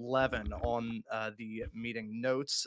11 on the meeting notes.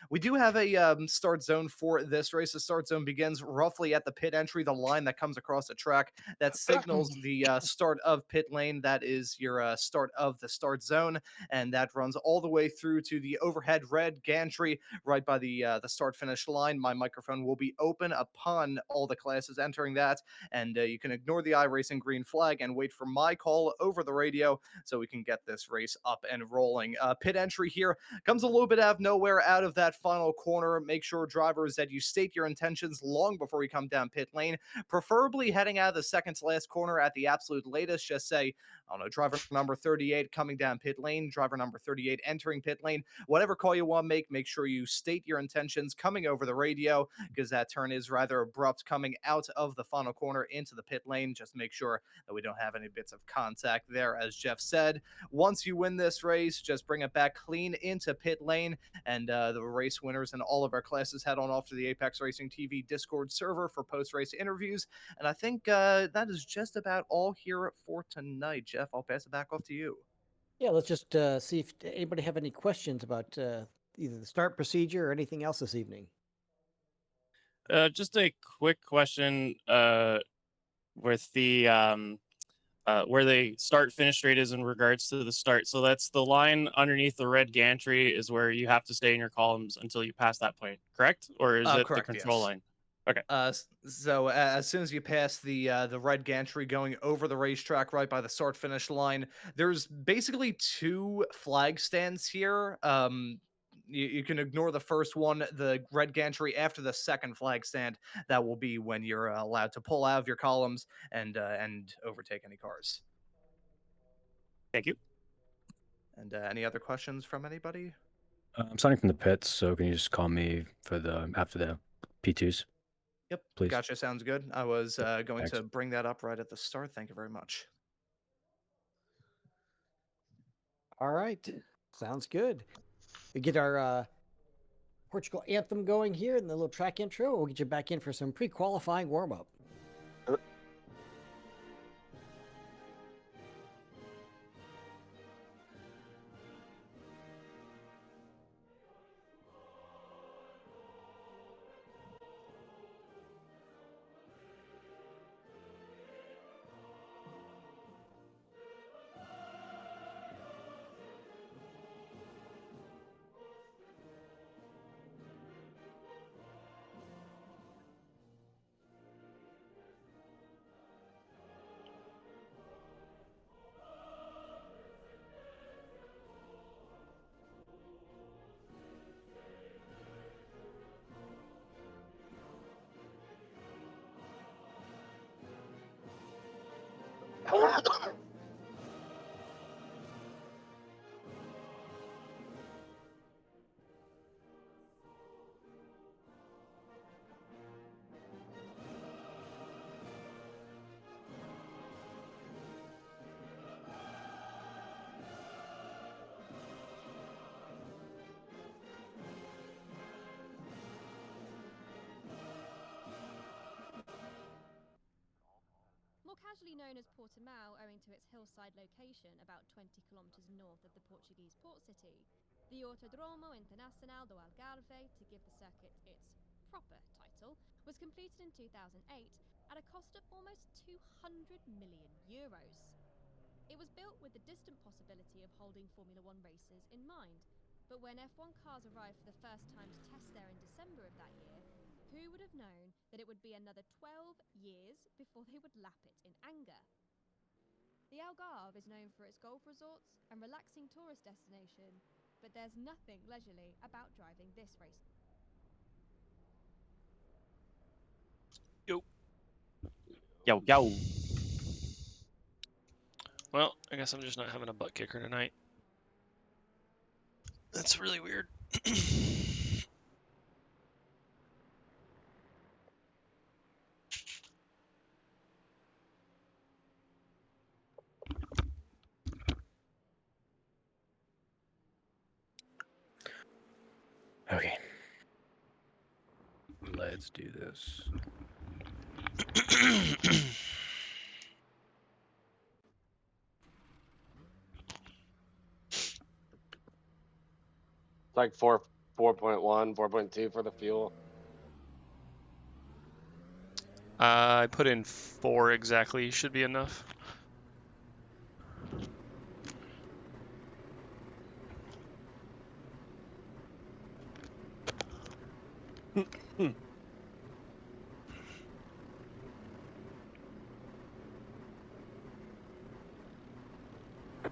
We do have a start zone for this race. The start zone begins roughly at the pit entry, the line that comes across the track that signals the start of pit lane. That is your start of the start zone, and that runs all the way through to the overhead red gantry right by the start finish line. My microphone will be open upon all the classes entering that, and you can ignore the iRacing green flag and wait for my call over the radio so we can get this race up and rolling. Pit entry here comes a little bit out of nowhere, out of that final corner. Make sure, drivers, that you state your intentions long before you come down pit lane, preferably heading out of the second to last corner at the absolute latest. Just say, I don't know, driver number 38 coming down pit lane, driver number 38 entering pit lane, whatever call you want to make sure you state your intentions coming over the radio, because that turn is rather abrupt coming out of the final corner into the pit lane. Just make sure that we don't have any bits of contact there, as Jeff said. Once you win this race, just bring it back clean into pit lane, and the race winners in all of our classes head on off to the Apex Racing TV Discord server for post-race interviews. And I think that is just about all here for tonight. Jeff, I'll pass it back off to you. Yeah, let's just see if anybody have any questions about either the start procedure or anything else this evening. Just a quick question with the where the start-finish rate is in regards to the start. So that's the line underneath the red gantry is where you have to stay in your columns until you pass that point, correct? Or is it Correct, the control yes. line? Okay. So as soon as you pass the red gantry going over the racetrack right by the start finish line, there's basically two flag stands here. You can ignore the first one, the red gantry. After the second flag stand, that will be when you're allowed to pull out of your columns and overtake any cars. Thank you. And any other questions from anybody? I'm signing from the pits, so can you just call me for the after the P2s? Yep, please. Gotcha. Sounds good. I was going Thanks. to bring that up right at the start. Thank you very much. All right, sounds good. We get our Portugal anthem going here and the little track intro. We'll get you back in for some pre-qualifying warm-up. More casually known as Portimao owing to its hillside location about 20 kilometres north of the Portuguese port city, the Autodromo Internacional do Algarve, to give the circuit its proper title, was completed in 2008 at a cost of almost €200 million. It was built with the distant possibility of holding Formula One races in mind, but when F1 cars arrived for the first time to test there in December of that year, who would have known that it would be another 12 years before they would lap it in anger? The Algarve is known for its golf resorts and relaxing tourist destination, but there's nothing leisurely about driving this race. Yo. Yo, yo. Well, I guess I'm just not having a butt kicker tonight. That's really weird. Okay. Let's do this. like 4.1, 4.2 for the fuel. I put in 4 exactly. Should be enough.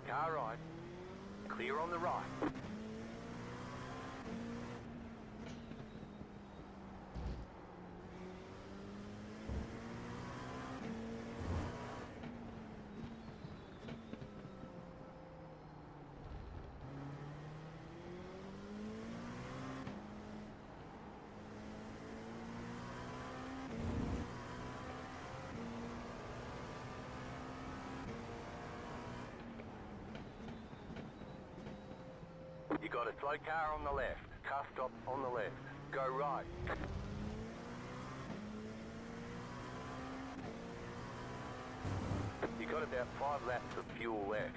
Car right. Clear on the right. You got a slow car on the left. Car stop on the left. Go right. You got about 5 laps of fuel left.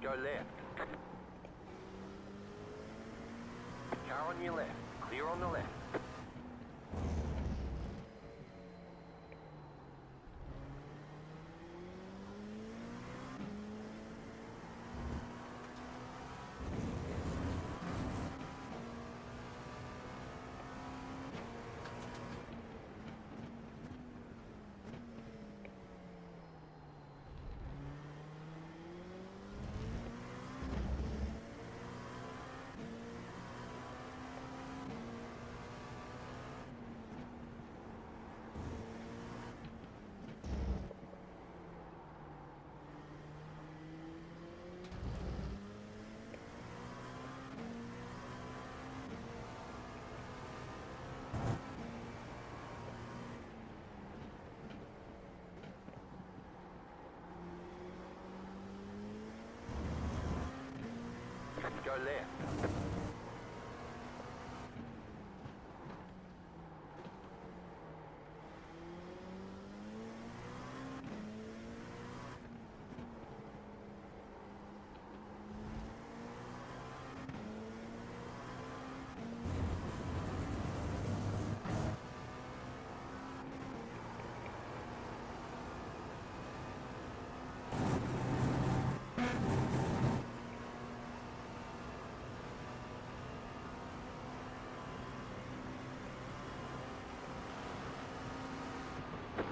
Go left. Car on your left. Clear on the left. Go left.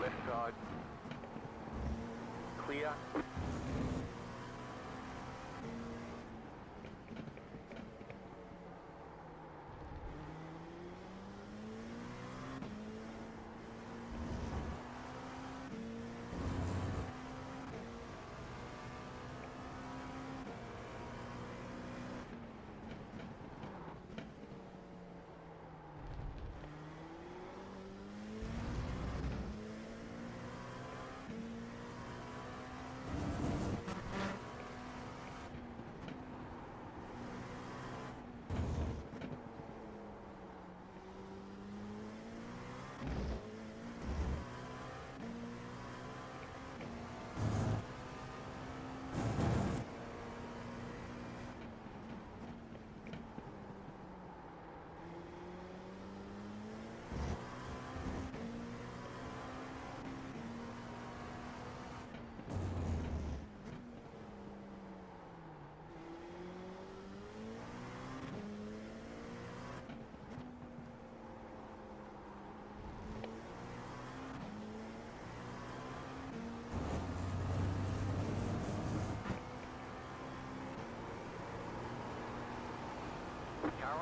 Left side. Clear.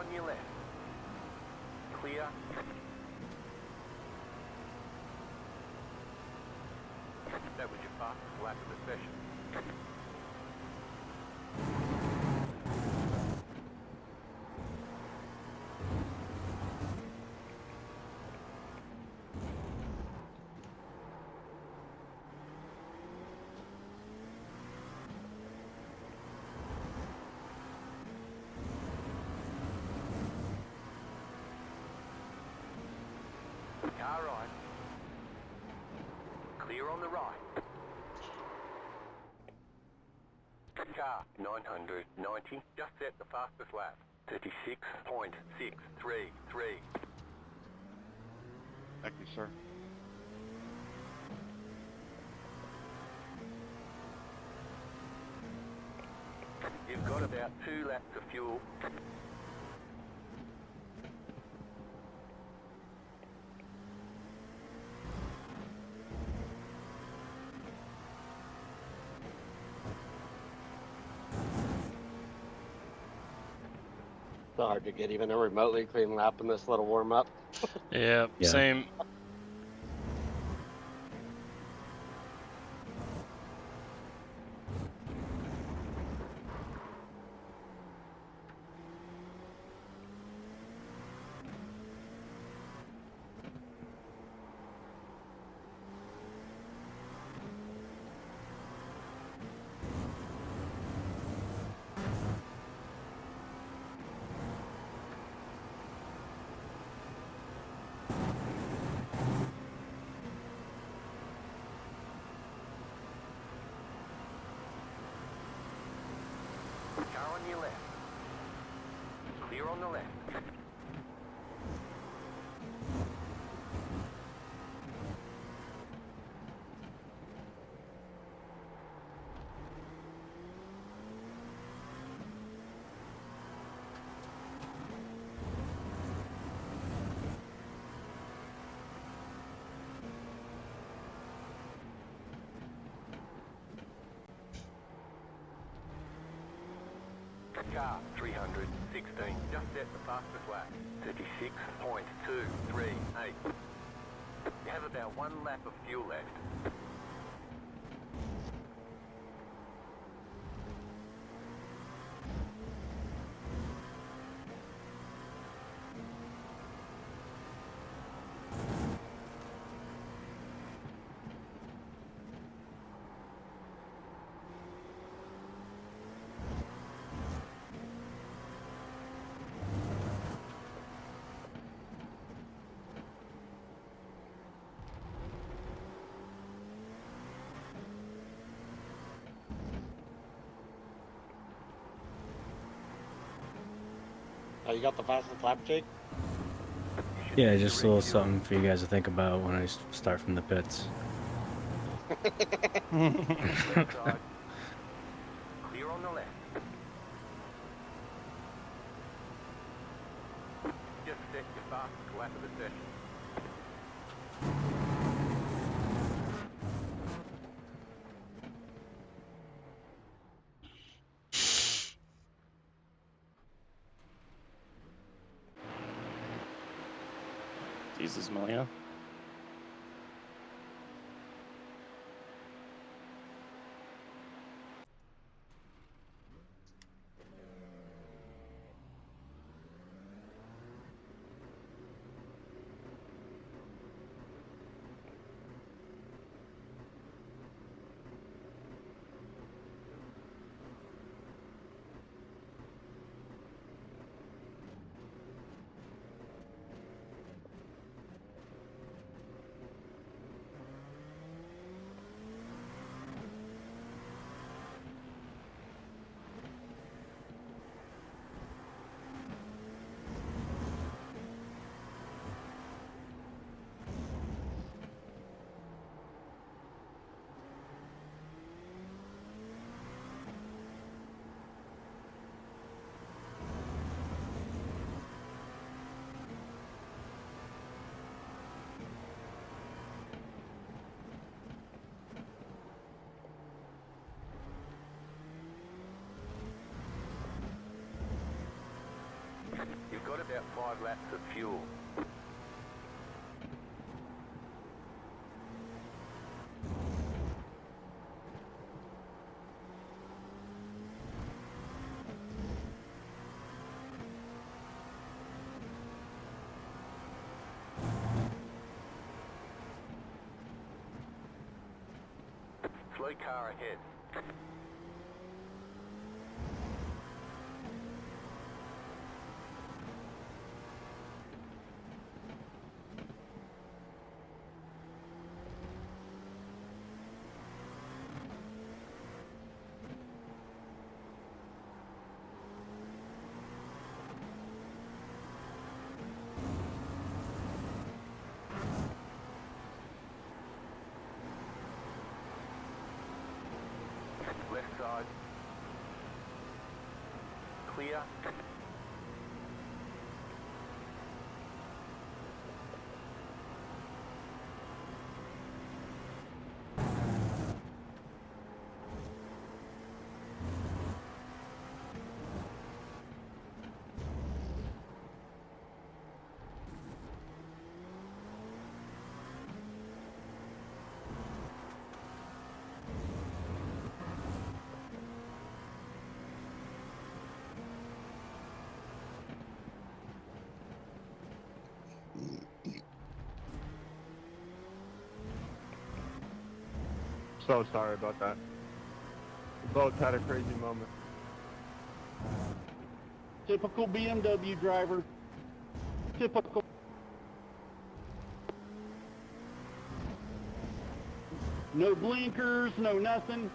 on your left. Clear. That was your fastest lap of the session. Car right. Clear on the right. Car 990. Just set the fastest lap. 36.633. Thank you, sir. You've got about 2 laps of fuel. It's hard to get even a remotely clean lap in this little warm up. Yeah, Yeah. same. Car on your left. Clear on the left. Car 316. Just set the fastest lap. 36.238. You have about 1 lap of fuel left. Oh, you got the fastest lap, Jake? Yeah, just a little something for you guys to think about when I start from the pits. Left side. Clear on the left. Just set your fastest lap of the session. Jesus, Malia. Got about 5 laps of fuel. Slow car ahead. Left side. Clear. So sorry about that. The boat's had a crazy moment. Typical BMW driver. Typical. No blinkers, no nothing.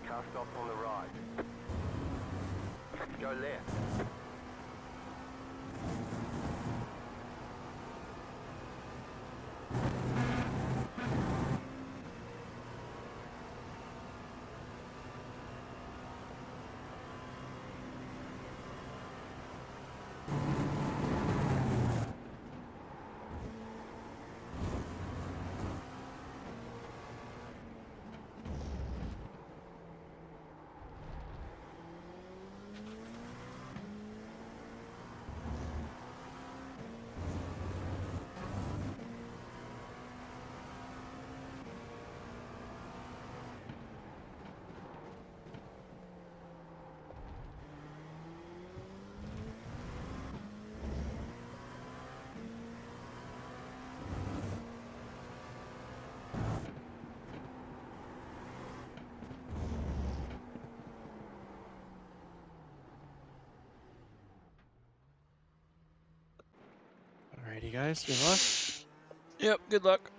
Car stop on the right. Go left. Alrighty, guys. Good luck. Yep, good luck.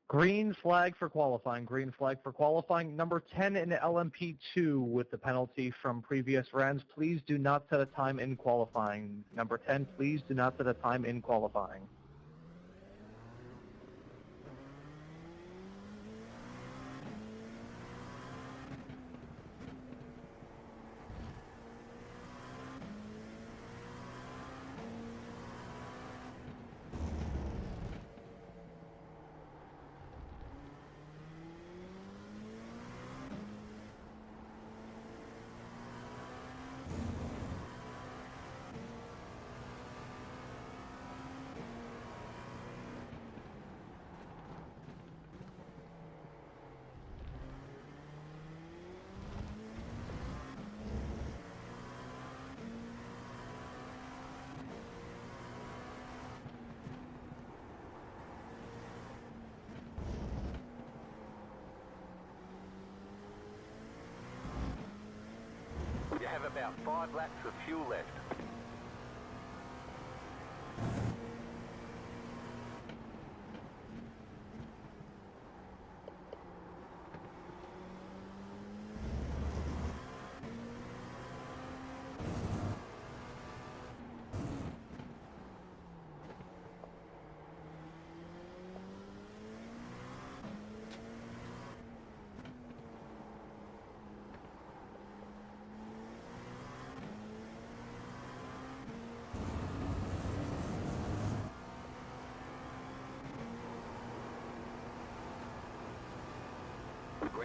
Green flag for qualifying. Green flag for qualifying. Number 10 in LMP2 with the penalty from previous rounds. Please do not set a time in qualifying. Number 10, please do not set a time in qualifying. You have about 5 laps of fuel left.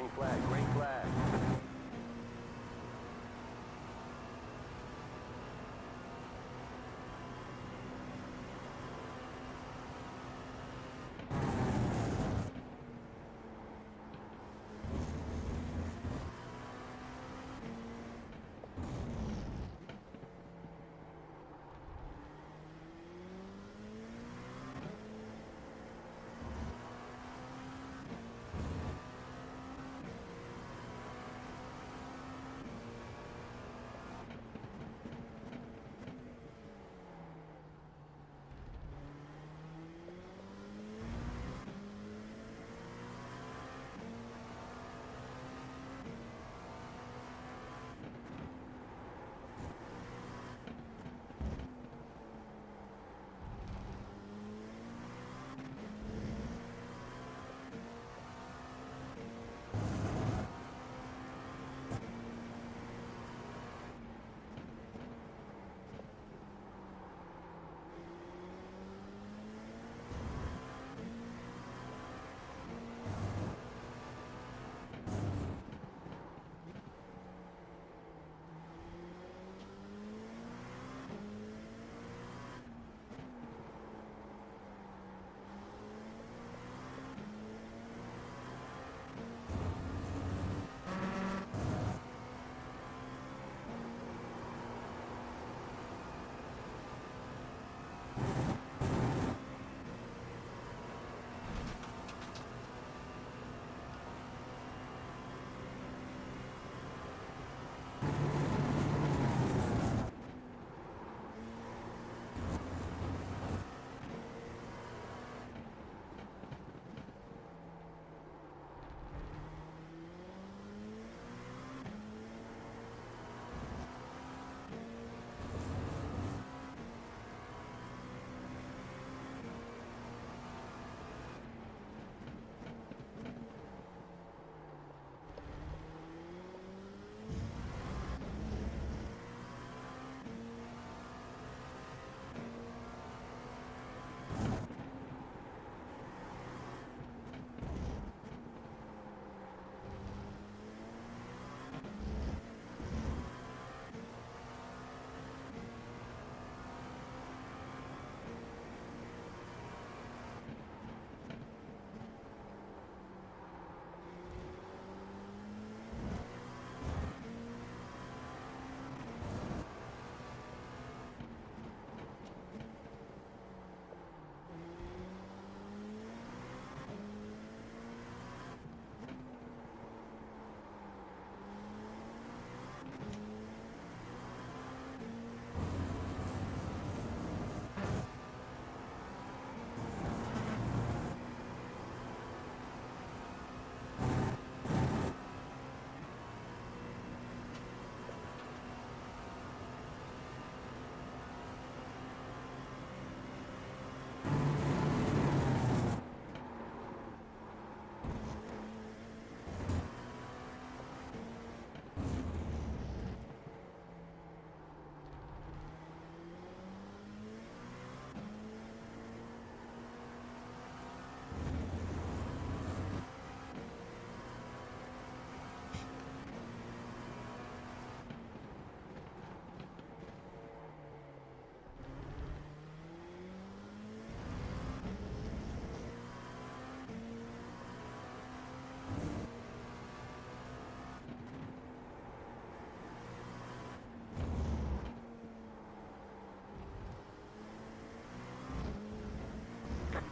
Green flag, green flag.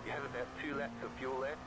You have about 2 laps of fuel left.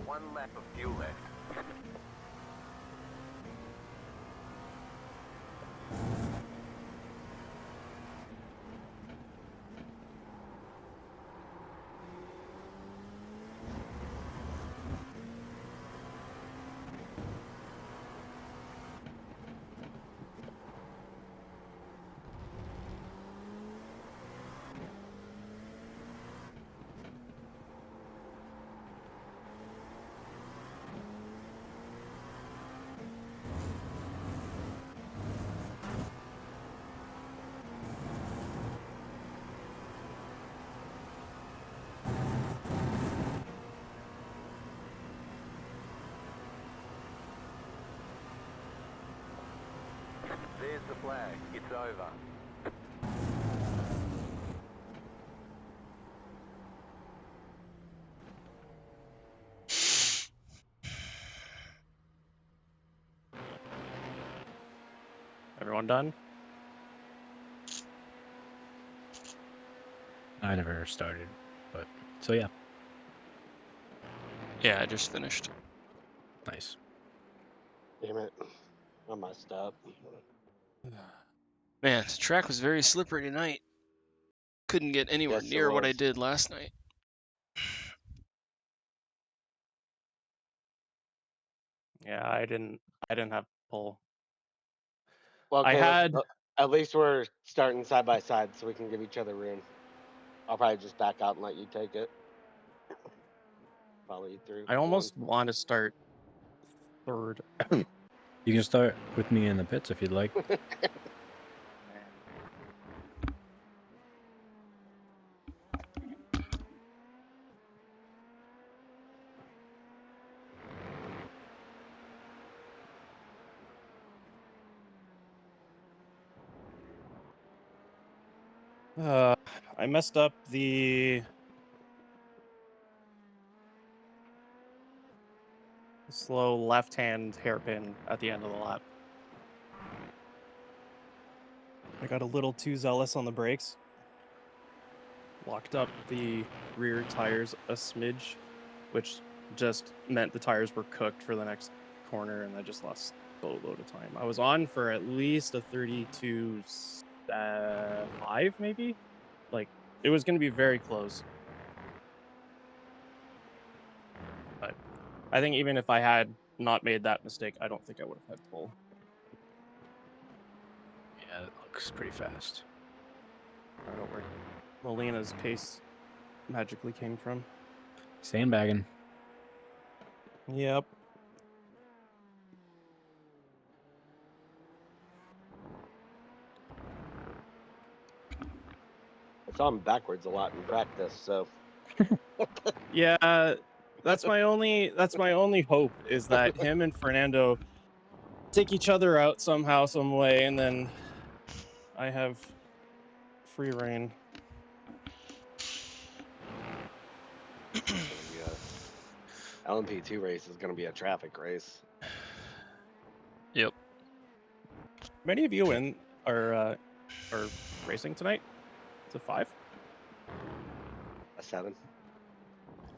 1 lap of fuel left. There's the flag. It's over. Everyone done? I never started, but so yeah, Yeah, I just finished. nice. Damn it. I messed up. Man, the track was very slippery tonight. Couldn't get anywhere Yes, it near what I was. did last night. Yeah, I didn't have pull. Well, I Caleb, had at least we're starting side by side so we can give each other room. I'll probably just back out and let you take it. Follow you through. I almost want to start third. You can start with me in the pits if you'd like. I messed up the slow left-hand hairpin at the end of the lap. I got a little too zealous on the brakes. Locked up the rear tires a smidge, which just meant the tires were cooked for the next corner, and I just lost a boatload of time. I was on for at least a 32.5, maybe? Like, it was going to be very close. But I think even if I had not made that mistake, I don't think I would have had pull. Yeah, it looks pretty fast. I don't know where Molina's pace magically came from. Sandbagging. Yep. I saw him backwards a lot in practice, so. Yeah, that's my only hope is that him and Fernando take each other out somehow, some way, and then I have free reign. LMP2 race is going to be a traffic race. Yep. Many of you are racing tonight? Is it 5? A 7.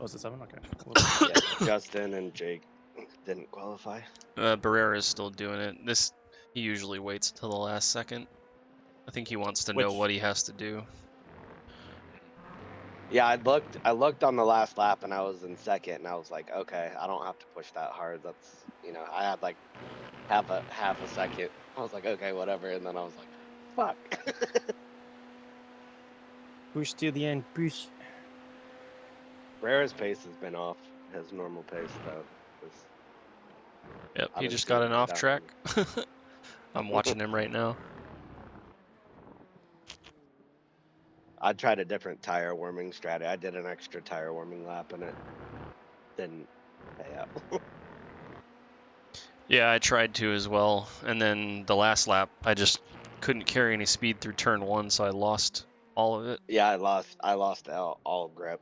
Oh, is it 7? Okay. Yeah, Justin and Jake didn't qualify. Barrera is still doing it. He usually waits until the last second. I think he wants to know what he has to do. Yeah, I looked on the last lap and I was in second and I was like, okay, I don't have to push that hard. That's, I had like half a second. I was like, okay, whatever. And then I was like, fuck. Push to the end, push. Barrera's pace has been off his normal pace though. Yep, I've he been just got seeing an him off down. track. I'm watching him right now. I tried a different tire warming strategy. I did an extra tire warming lap and it didn't pay out. Yeah, I tried to as well. And then the last lap, I just couldn't carry any speed through turn 1, so I lost all of it. Yeah, I lost all grip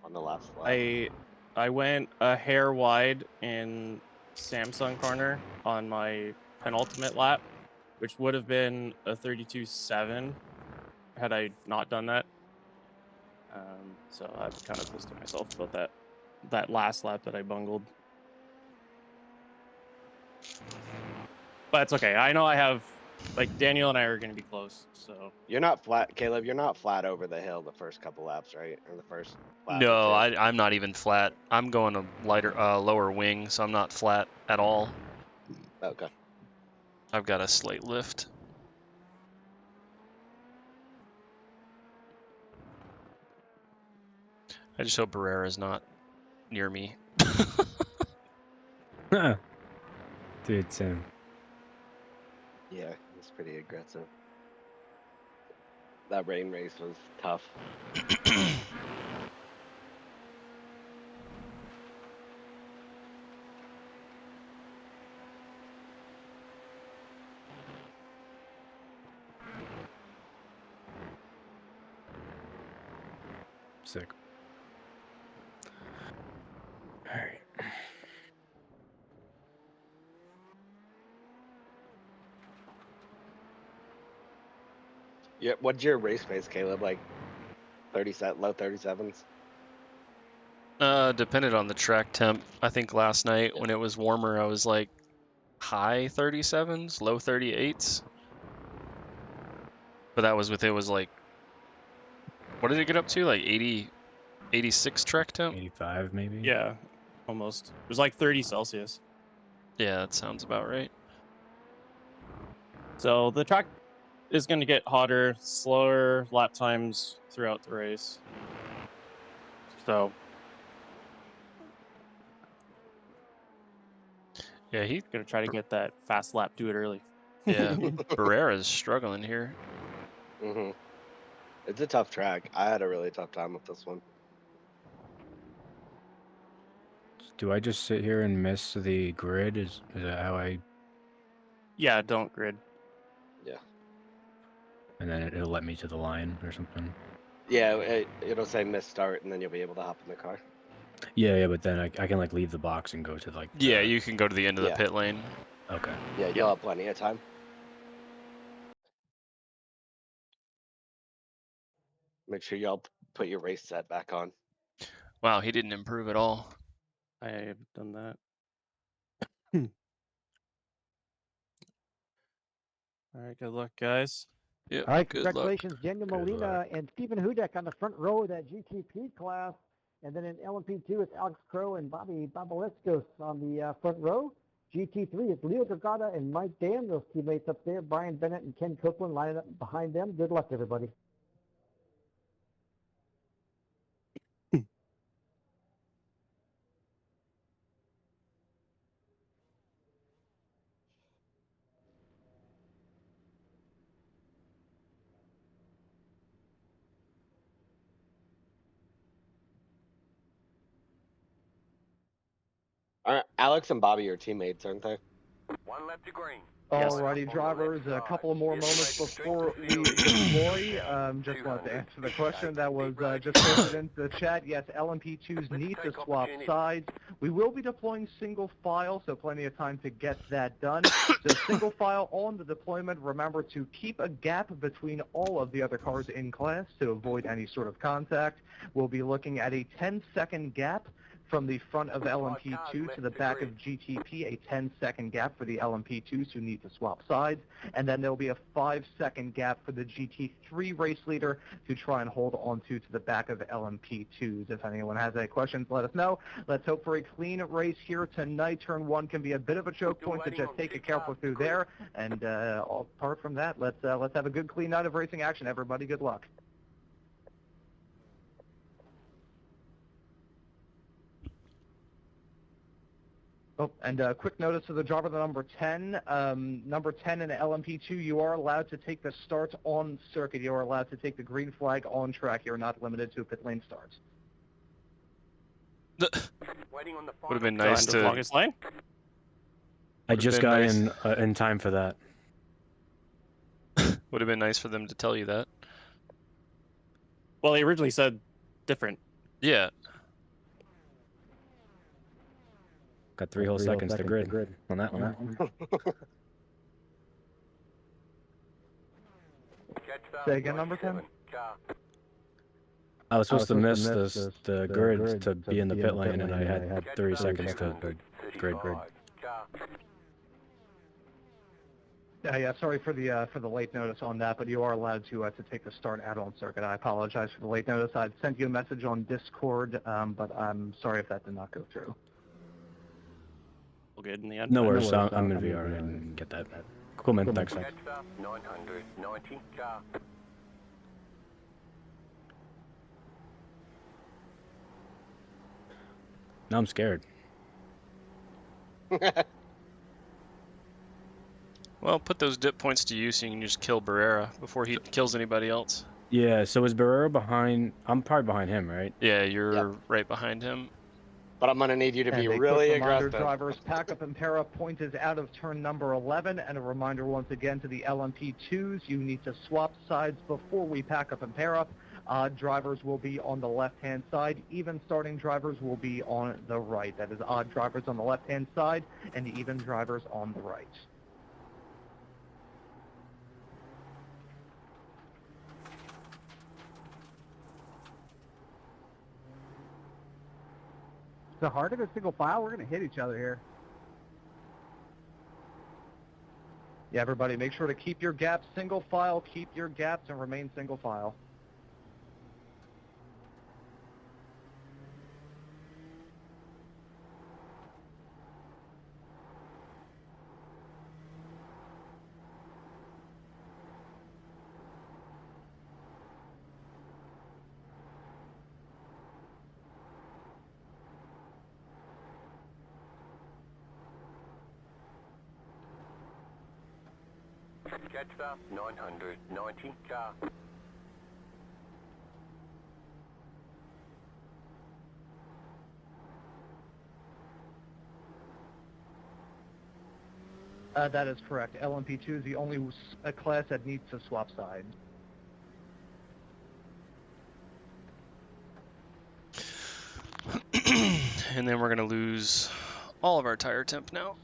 on the last lap. I went a hair wide in Samsung corner on my penultimate lap, which would have been a 32.7 had I not done that. So I'm kind of pissed at myself about that. that last lap that I bungled. But it's okay. I know I have, like, Daniel and I are going to be close. So You're not flat, Caleb. You're not flat over the hill the first couple laps, right? Or the first lap or No, two. I'm not even flat. I'm going a lighter, lower wing, so I'm not flat at all. Okay. I've got a slight lift. I just hope Barrera's not near me. Dude, same. Yeah, it's pretty aggressive. That rain race was tough. Sick. All right. Yeah, what's your race pace, Caleb? Like low 37s? Depended on the track temp. I think last night when it was warmer, I was like high 37s, low 38s. But that was with, it was like, what did it get up to? Like 80, 86 track temp? 85 maybe? yeah, almost. It was like 30 Celsius. Yeah, that sounds about right. So the track is going to get hotter, slower lap times throughout the race. So Yeah, going to try to get that fast lap, do it early. yeah, Barrera's struggling here. Mm-hmm. It's a tough track. I had a really tough time with this one. Do I just sit here and miss the grid? Is that how I... Yeah, don't grid. Yeah. And then it'll let me to the line or something? Yeah, it'll say miss start, and then you'll be able to hop in the car. Yeah, but then I can like leave the box and go to like the... Yeah, you can go to the end of the Yeah. pit lane. Okay. Yeah, you'll have plenty of time. Make sure y'all put your race set back on. Wow, he didn't improve at all. I have done that. All right, good luck, guys. Yep, All right, good luck. congratulations, Daniel Good Molina luck. and Stephen Hudek on the front row of that GTP class. And then in LMP2, it's Alex Crow and Bobby Babaliscos on the front row. GT3 is Leo Gagata and Mike Dan, those teammates up there. Brian Bennett and Ken Copeland lining up behind them. Good luck, everybody. Alex and Bobby are teammates, aren't they? One left to green. Yes. Alrighty, drivers, a couple more moments before we deploy. Just wanted to answer the question that was just posted into the chat. Yes, LMP2s need to swap sides. We will be deploying single file, so plenty of time to get that done. So single file on the deployment. Remember to keep a gap between all of the other cars in class to avoid any sort of contact. We'll be looking at a 10-second gap from the front of LMP2 to the back of GTP, a 10-second gap for the LMP2s who need to swap sides, and then there'll be a 5-second gap for the GT3 race leader to try and hold onto to the back of LMP2s. If anyone has any questions, let us know. Let's hope for a clean race here tonight. Turn 1 can be a bit of a choke point, so just take it careful through there. And apart from that, let's have a good, clean night of racing action, everybody. Good luck. Oh, and a quick notice to the driver, the number 10. Number 10 in LMP2, you are allowed to take the start on circuit. You are allowed to take the green flag on track. You're not limited to pit lane starts. Would have been nice to. Longest lane? I Would've just been got nice. in time for that. Would have been nice for them to tell you that. Well, they originally said different. Yeah. Got three whole seconds to grid on that one. Say again, number 10? I was supposed to miss the grid to be in the pit lane, and I had 30 seconds to grid. Yeah, sorry for the late notice on that, but you are allowed to take the start add-on circuit. I apologize for the late notice. I'd sent you a message on Discord, but I'm sorry if that did not go through. All good in the end. No worries, I'm going to be alright and get that. Cool, man. Thanks. 990 car. Now I'm scared. Well, put those dip points to use so you can just kill Barrera before he kills anybody else. Yeah, so is Barrera behind? I'm probably behind him, right? Yeah, you're right behind him. But I'm gonna need you to be And a really quick reminder, aggressive. drivers, pack up and pair up. Point is out of turn number 11. And a reminder once again to the LMP2s, you need to swap sides before we pack up and pair up. Odd drivers will be on the left-hand side. Even starting drivers will be on the right. That is odd drivers on the left-hand side and even drivers on the right. So hard to go single file. We're going to hit each other here. Yeah, everybody, make sure to keep your gaps single file, keep your gaps, and remain single file. Jetstar 990 car. That is correct. LMP2 is the only class that needs to swap sides. And then we're going to lose all of our tire temp now.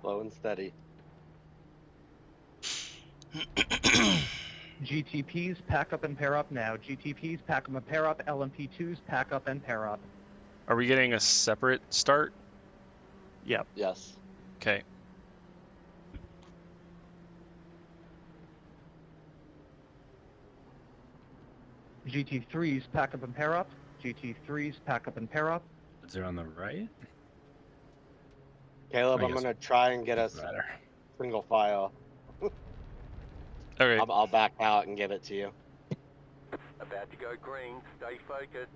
Slow and steady. GTPs, pack up and pair up now. GTPs, pack up and pair up. LMP2s, pack up and pair up. Are we getting a separate start? Yep. Yes. Okay. GT3s, pack up and pair up. GT3s, pack up and pair up. Is there on the right? Caleb, I I'm guess gonna try and get us Better. single file. Okay. I'll back out and give it to you. About to go green. Stay focused.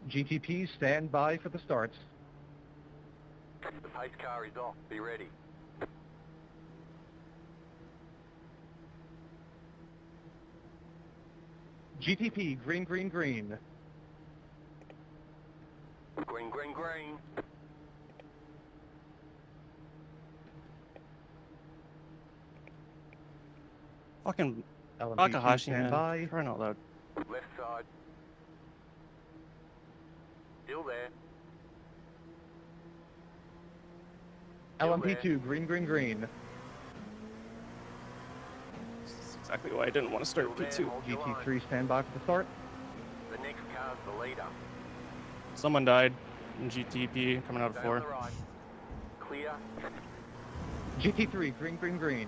GTPs, stand by for the starts. The pace car is off. Be ready. GTP, green, green, green. Green, green, green. Fucking LMP2, Takahashi, stand man. by. Crying out loud. Left side. Still there. LMP2, green, green, green. That's exactly why I didn't want to start P2. GT3, stand by for the start. The next car's the leader. Someone died in GTP coming out of Stay on 4. the right. Clear. GT3, green, green, green.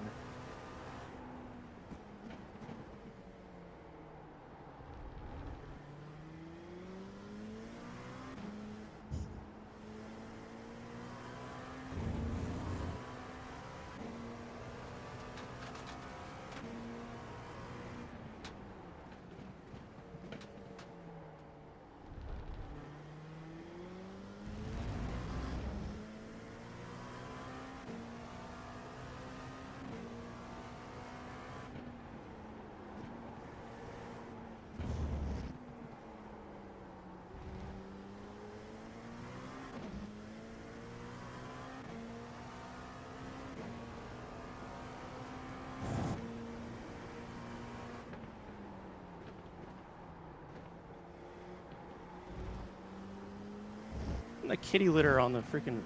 The kitty litter on the freaking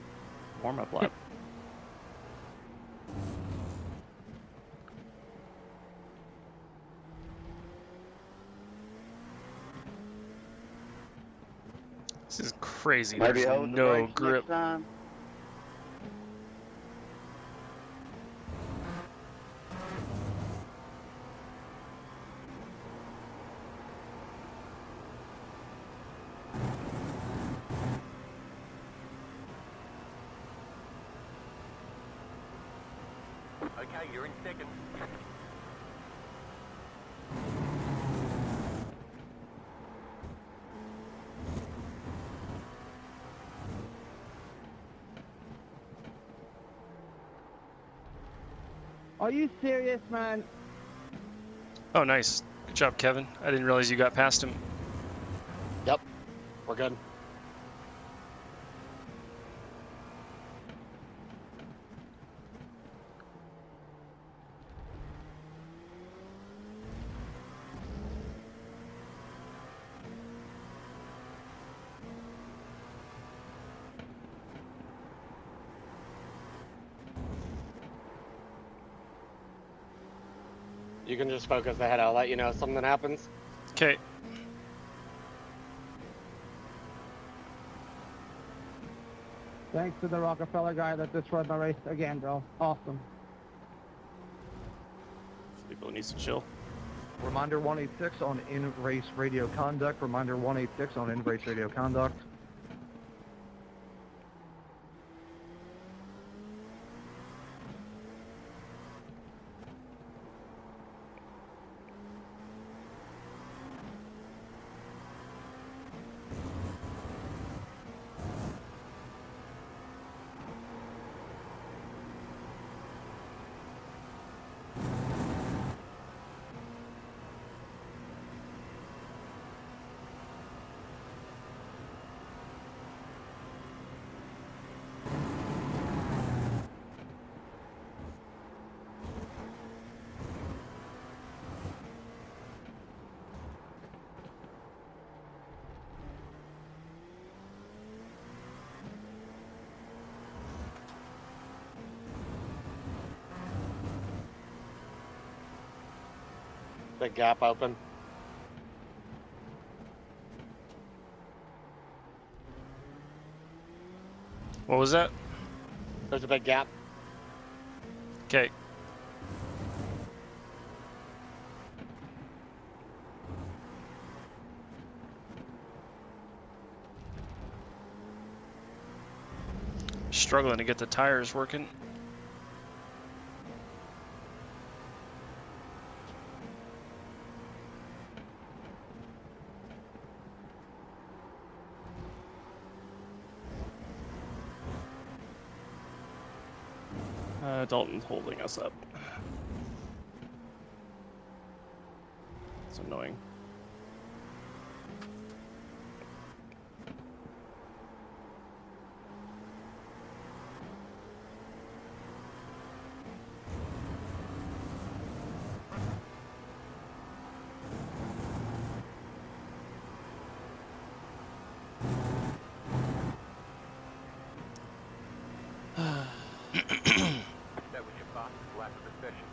warm-up lap. This is crazy. Maybe There's hold the no brakes grip. next time. Okay, you're in second. Are you serious, man? Oh, nice. Good job, Kevin. I didn't realize you got past him. Yep, we're good. You can just focus ahead. I'll let you know if something happens. Okay. Thanks to the Rockefeller guy that destroyed my race again, bro. Awesome. People needs to chill. Reminder 186 on in-race radio conduct. Reminder 186 on in-race radio conduct. Big gap open. What was that? There's a big gap. Okay. Struggling to get the tires working. Dalton's holding us up. It's annoying. That was your fastest lap of the session.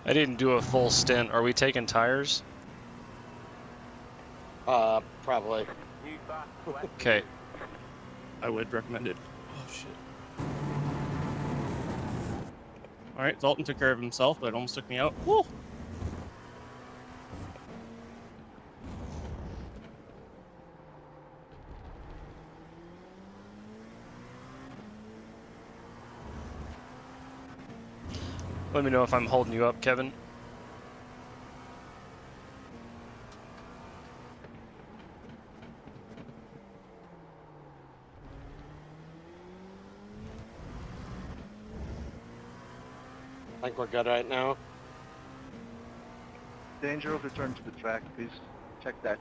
I didn't do a full stint. Are we taking tires? Probably. New bus, flat Okay. I would recommend it. Oh shit. Alright, Dalton took care of himself, but it almost took me out. Woo! Let me know if I'm holding you up, Kevin. I think we're good right now. Danger of return to the track, please check that.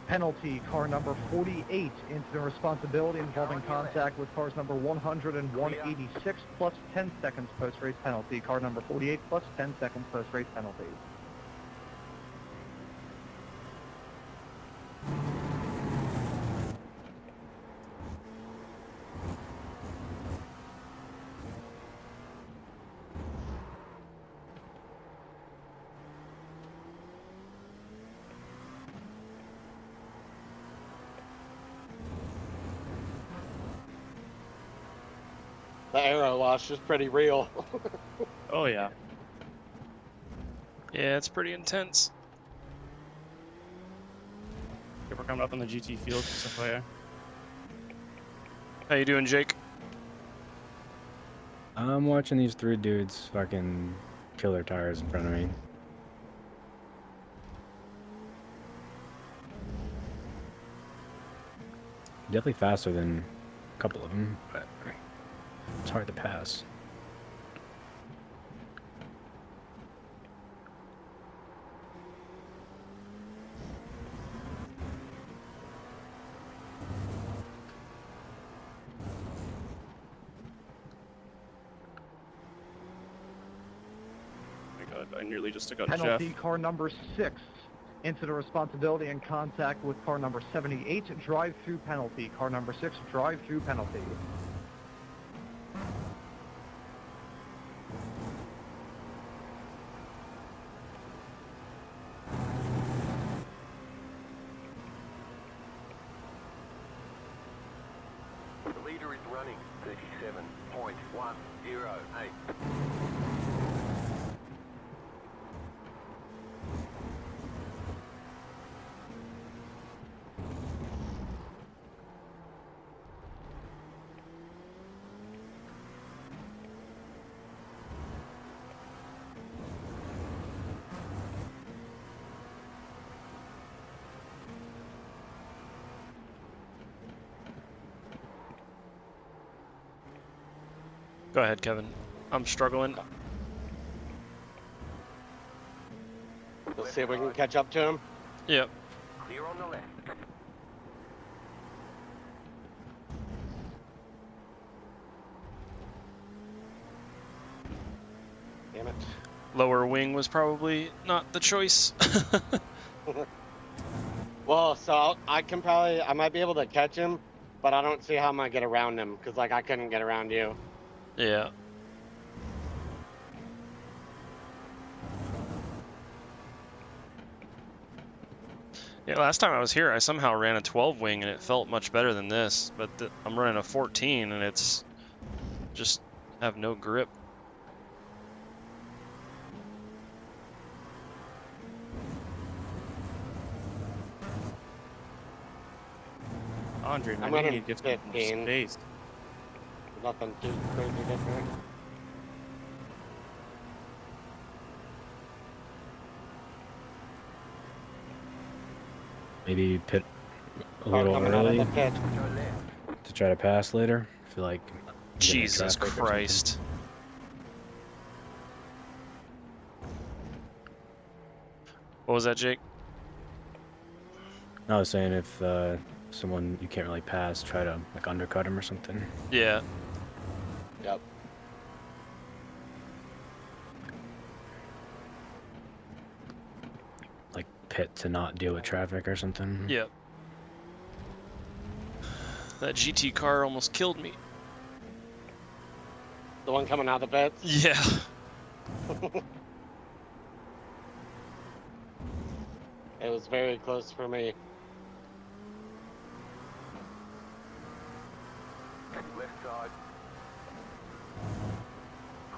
Penalty, car number 48, incident responsibility involving contact with cars number 100 and 186 plus 10 seconds post-race penalty. Car number 48 plus 10 seconds post-race penalty. The arrow wash is pretty real. Oh yeah. Yeah, it's pretty intense. Okay, we're coming up on the GT field, just FYI. How you doing, Jake? I'm watching these three dudes fucking kill their tires in front of me. Definitely faster than a couple of them, but it's hard to pass. Oh my god, I nearly just took out Penalty, Jeff. car number 6, incident responsibility in contact with car number 78, drive-through penalty. Car number 6, drive-through penalty. The leader is running 37.108. Go ahead, Kevin. I'm struggling. Let's see if we can catch up to him. Yep. Clear on the left. Damn it. Lower wing was probably not the choice. Well, so I might be able to catch him, but I don't see how I'm gonna get around him, because, like, I couldn't get around you. Yeah. Yeah, last time I was here, I somehow ran a 12 wing and it felt much better than this, but I'm running a 14 and it's just have no grip. Andre, man, I'm you running need to get some more 15. space. Nothing too crazy different. maybe pit a Car little coming out of early the pit. Go left. to try to pass later. I feel like I'm getting in Jesus traffic or something. Christ. What was that, Jake? I was saying if someone you can't really pass, try to like undercut him or something. Yeah. Yep. Like pit to not deal with traffic or something. Yep. That GT car almost killed me. The one coming out of the pits? Yeah. It was very close for me. Left side.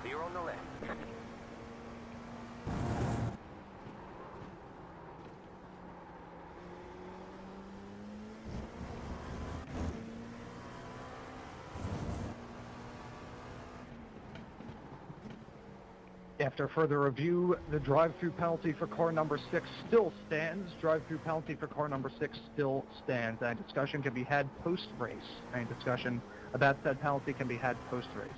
Clear on the left. After further review, the drive-through penalty for car number 6 still stands. Drive-through penalty for car number 6 still stands. And discussion can be had post-race. Any discussion about said penalty can be had post-race.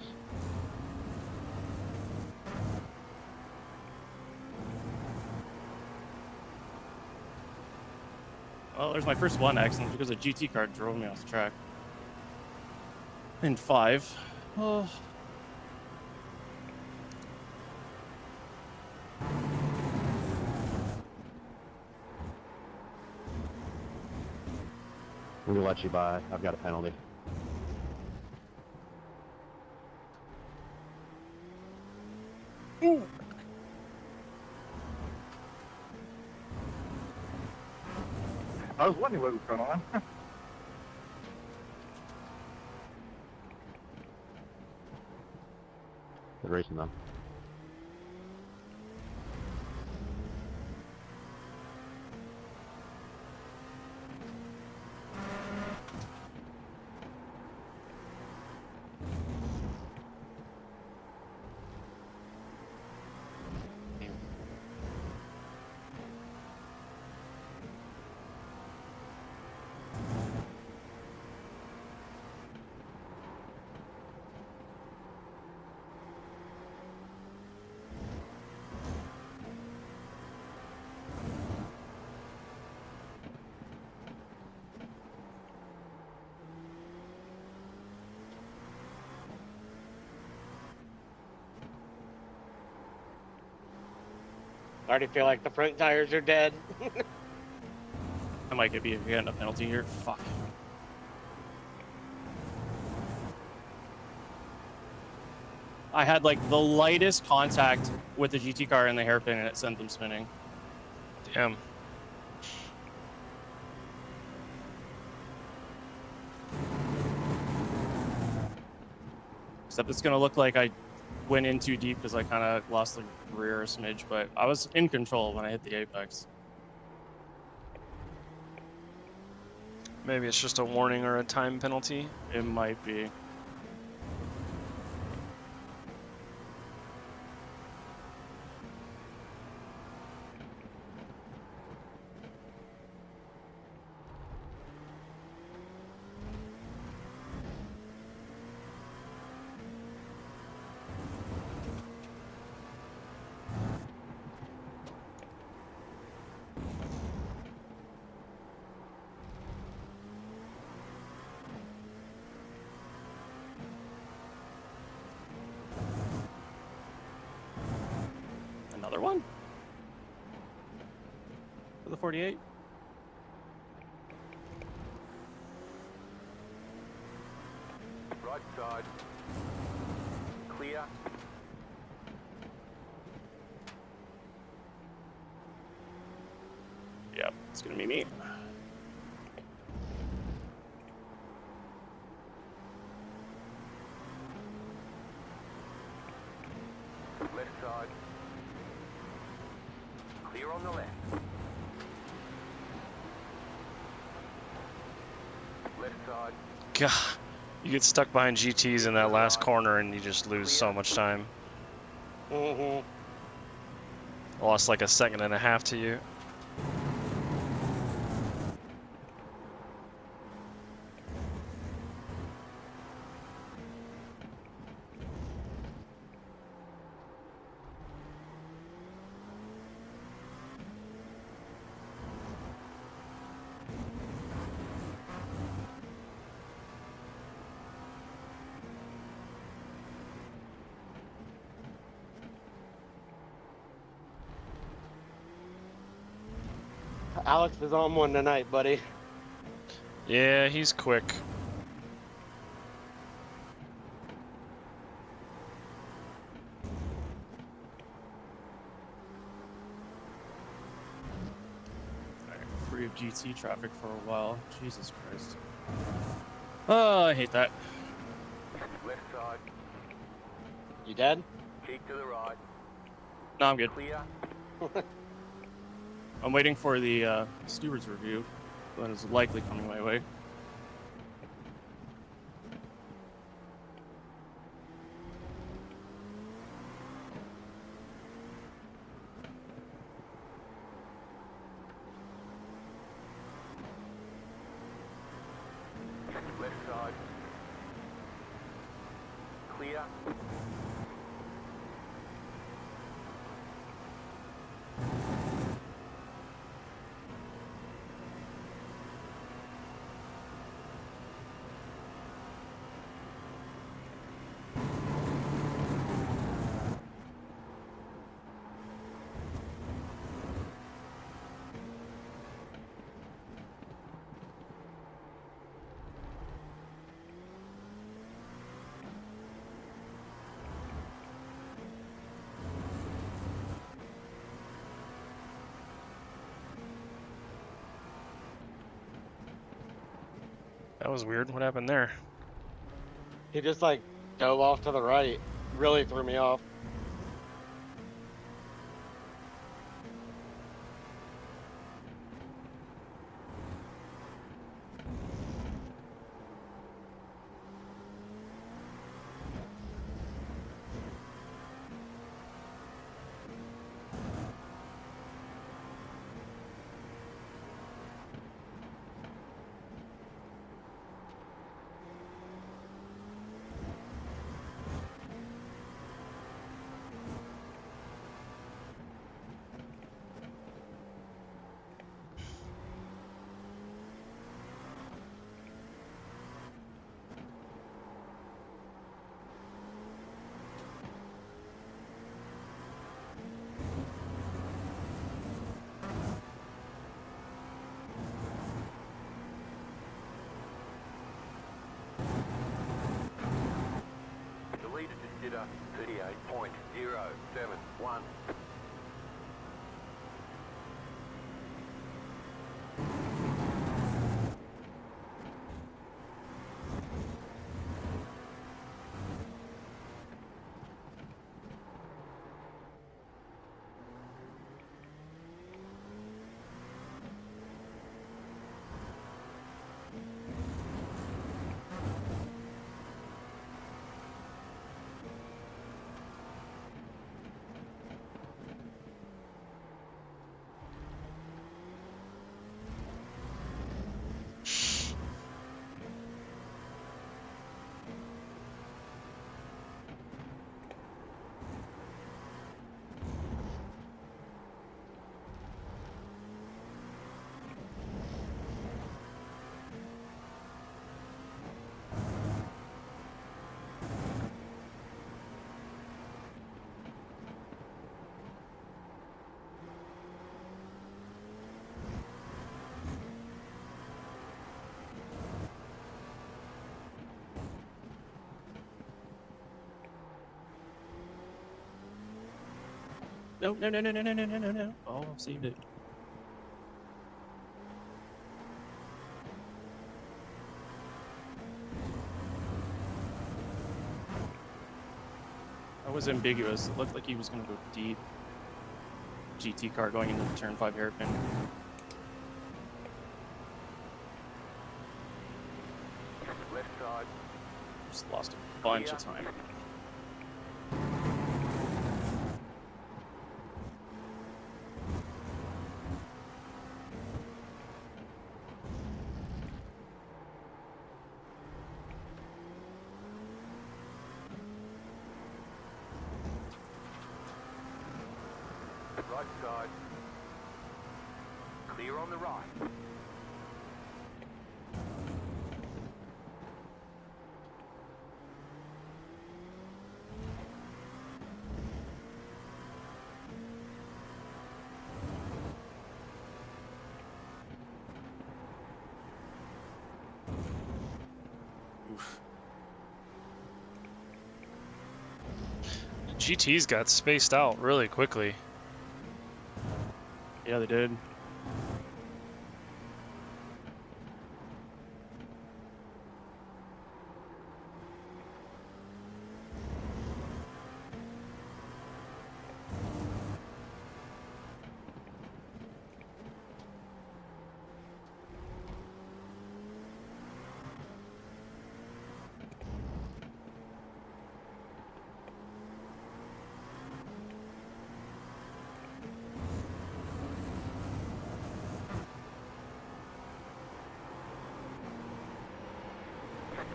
Well, there's my first one accident because a GT car drove me off the track. In 5. Oh. I'm gonna let you by. I've got a penalty. I was wondering what was going on. They're racing them. I already feel like the front tires are dead. I might get a penalty here. Fuck. I had like the lightest contact with the GT car in the hairpin and it sent them spinning. Damn. Except it's gonna look like I went in too deep because I kind of lost the rear a smidge, but I was in control when I hit the apex. Maybe it's just a warning or a time penalty. It might be. Another one? For the 48? Right side. Clear. Yep, it's gonna be me. Left side. Clear on the left. Left side. God, you get stuck behind GTs in that last corner and you just lose so much time. Mm-hmm. I lost like a second and a half to you. Alex is on one tonight, buddy. Yeah, he's quick. Alright, free of GT traffic for a while. Jesus Christ. Oh, I hate that. Left side. You dead? Keep to the right. No, I'm good. Clear. I'm waiting for the steward's review. That is likely coming my way. Left side. Clear. That was weird. What happened there? He just like dove off to the right. Really threw me off. The leader just did a 38.071. No, no, no, no, no, no, no, no, no, no. Oh, I've saved it. That was ambiguous. It looked like he was going to go deep. GT car going into the turn 5 hairpin. Left side. Just lost a bunch of time. Right side. Clear on the right. GTs got spaced out really quickly. Yeah, they did.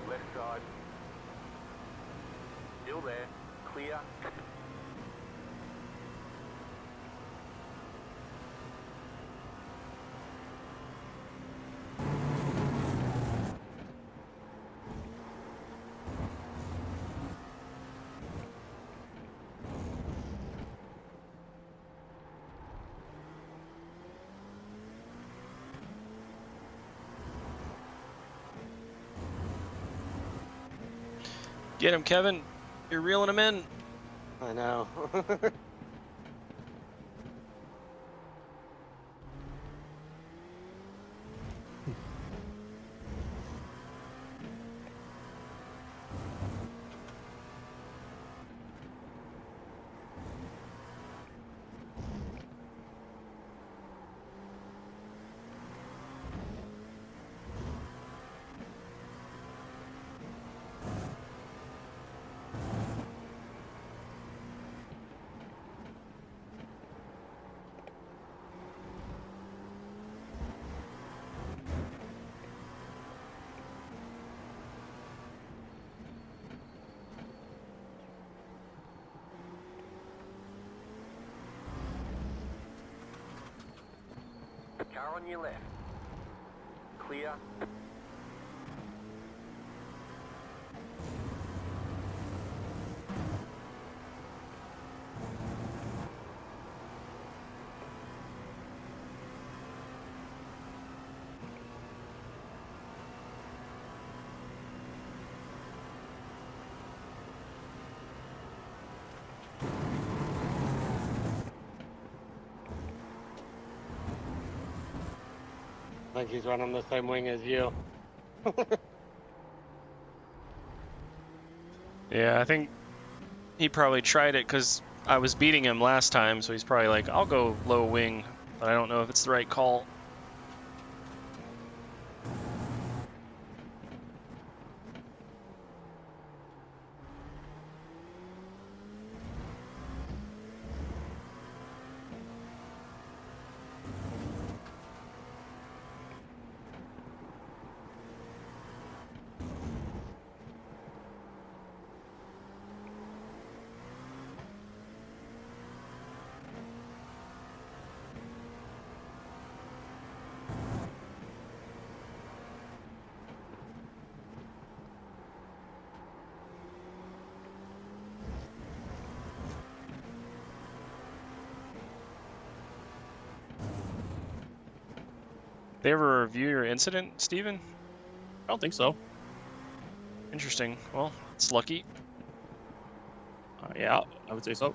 Left side. Still there. Clear. Get him, Kevin. You're reeling him in. I know. Car on your left. Clear. I think he's running the same wing as you. Yeah, I think he probably tried it because I was beating him last time, so he's probably like, I'll go low wing, but I don't know if it's the right call. They ever review your incident, Steven? I don't think so. Interesting. Well, it's lucky. Yeah, I would say so.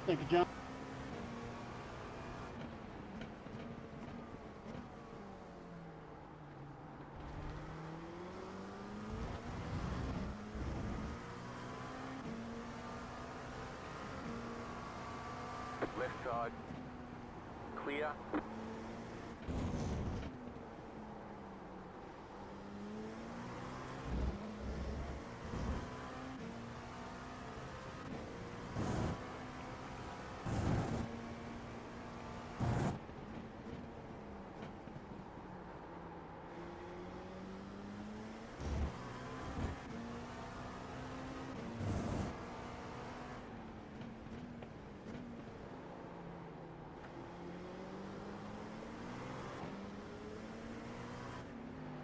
Thank you, John. Left side. Clear.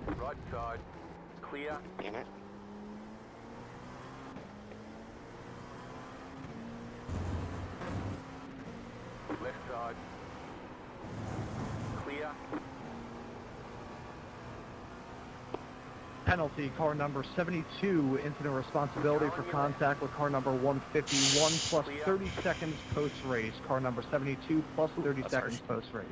Right side. Clear. Damn it. Left side. Clear. Penalty, car number 72, incident responsibility for contact with car number 151 plus 30 seconds post-race. Car number 72 plus 30 That's seconds harsh. post-race.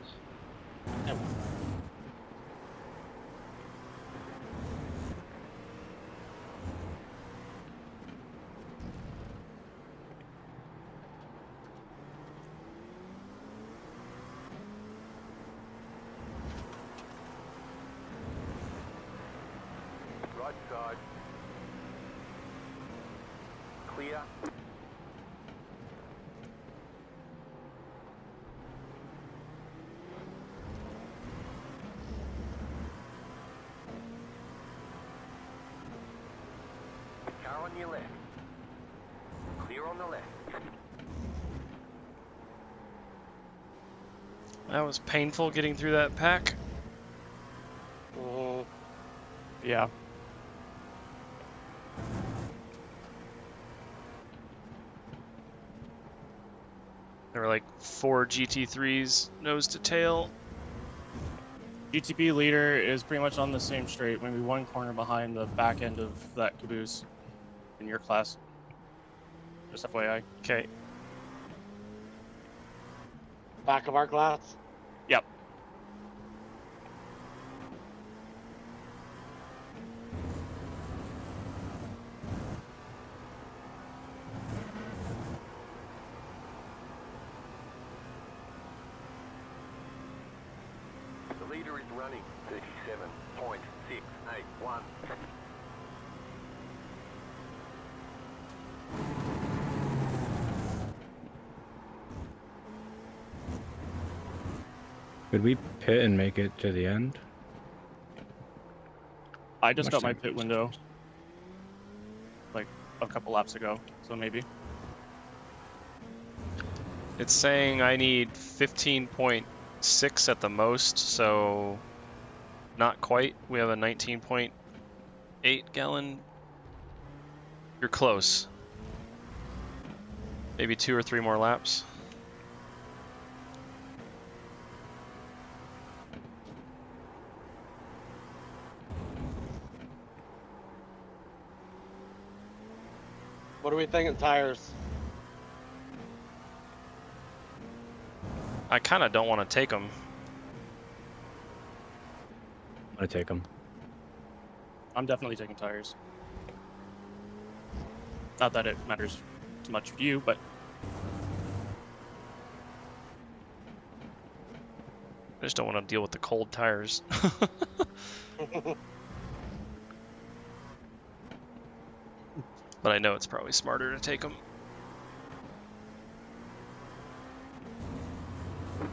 Right side. Clear. Car on your left. Clear on the left. That was painful getting through that pack. Mhm. Yeah. There were like 4 GT3s nose to tail. GTP leader is pretty much on the same straight, maybe one corner behind the back end of that caboose in your class. Just FYI. Okay. Back of our class. Yep. The leader is running 37.681. Could we pit and make it to the end? I just Much got my time. pit window like a couple laps ago, so maybe. It's saying I need 15.6 at the most, so not quite. We have a 19.8 gallon. You're close. Maybe 2 or 3 more laps. What are we thinking tires? I kind of don't want to take them. I'm gonna take them. I'm definitely taking tires. Not that it matters too much for you, but I just don't want to deal with the cold tires. But I know it's probably smarter to take them.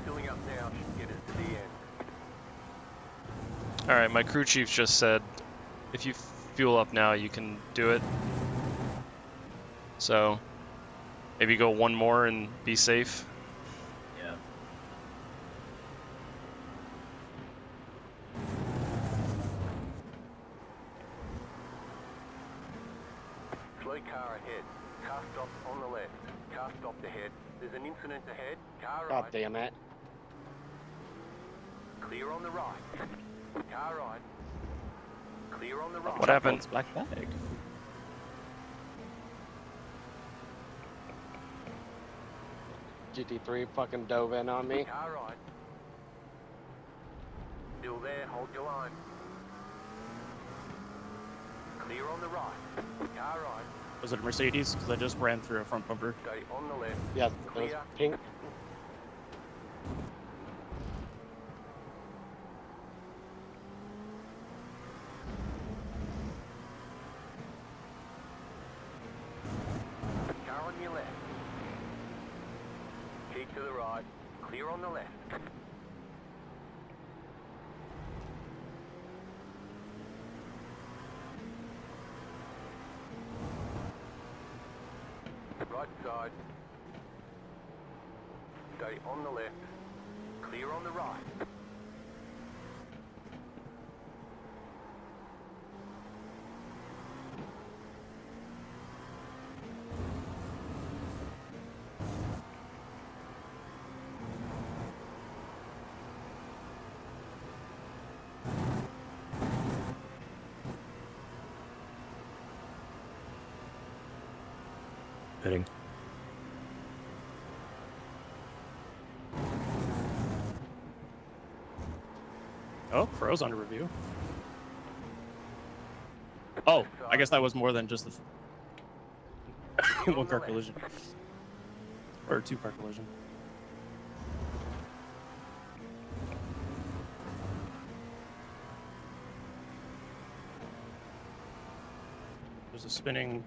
Filling up now should get us to the end. Alright, my crew chief just said if you fuel up now, you can do it. So maybe go one more and be safe. Yeah. Slow car ahead. Car stop on the left. Car stopped ahead. There's an incident ahead. Car God right. damn it. Clear on the right. Car right. Clear on the right. What happened? it's black bag. GT3 fucking dove in on me. Car right. Still there. Hold your line. Clear on the right. Car right. Was it a Mercedes? Because I just ran through a front bumper. Stay on the left. Yes, it was Clear. pink. Car on your left. Keep to the right. Clear on the left. Right side. Stay on the left. Clear on the right. pitting. Oh, Crow's under review. Oh, I guess that was more than just the one car collision. Or two car collision. There's a spinning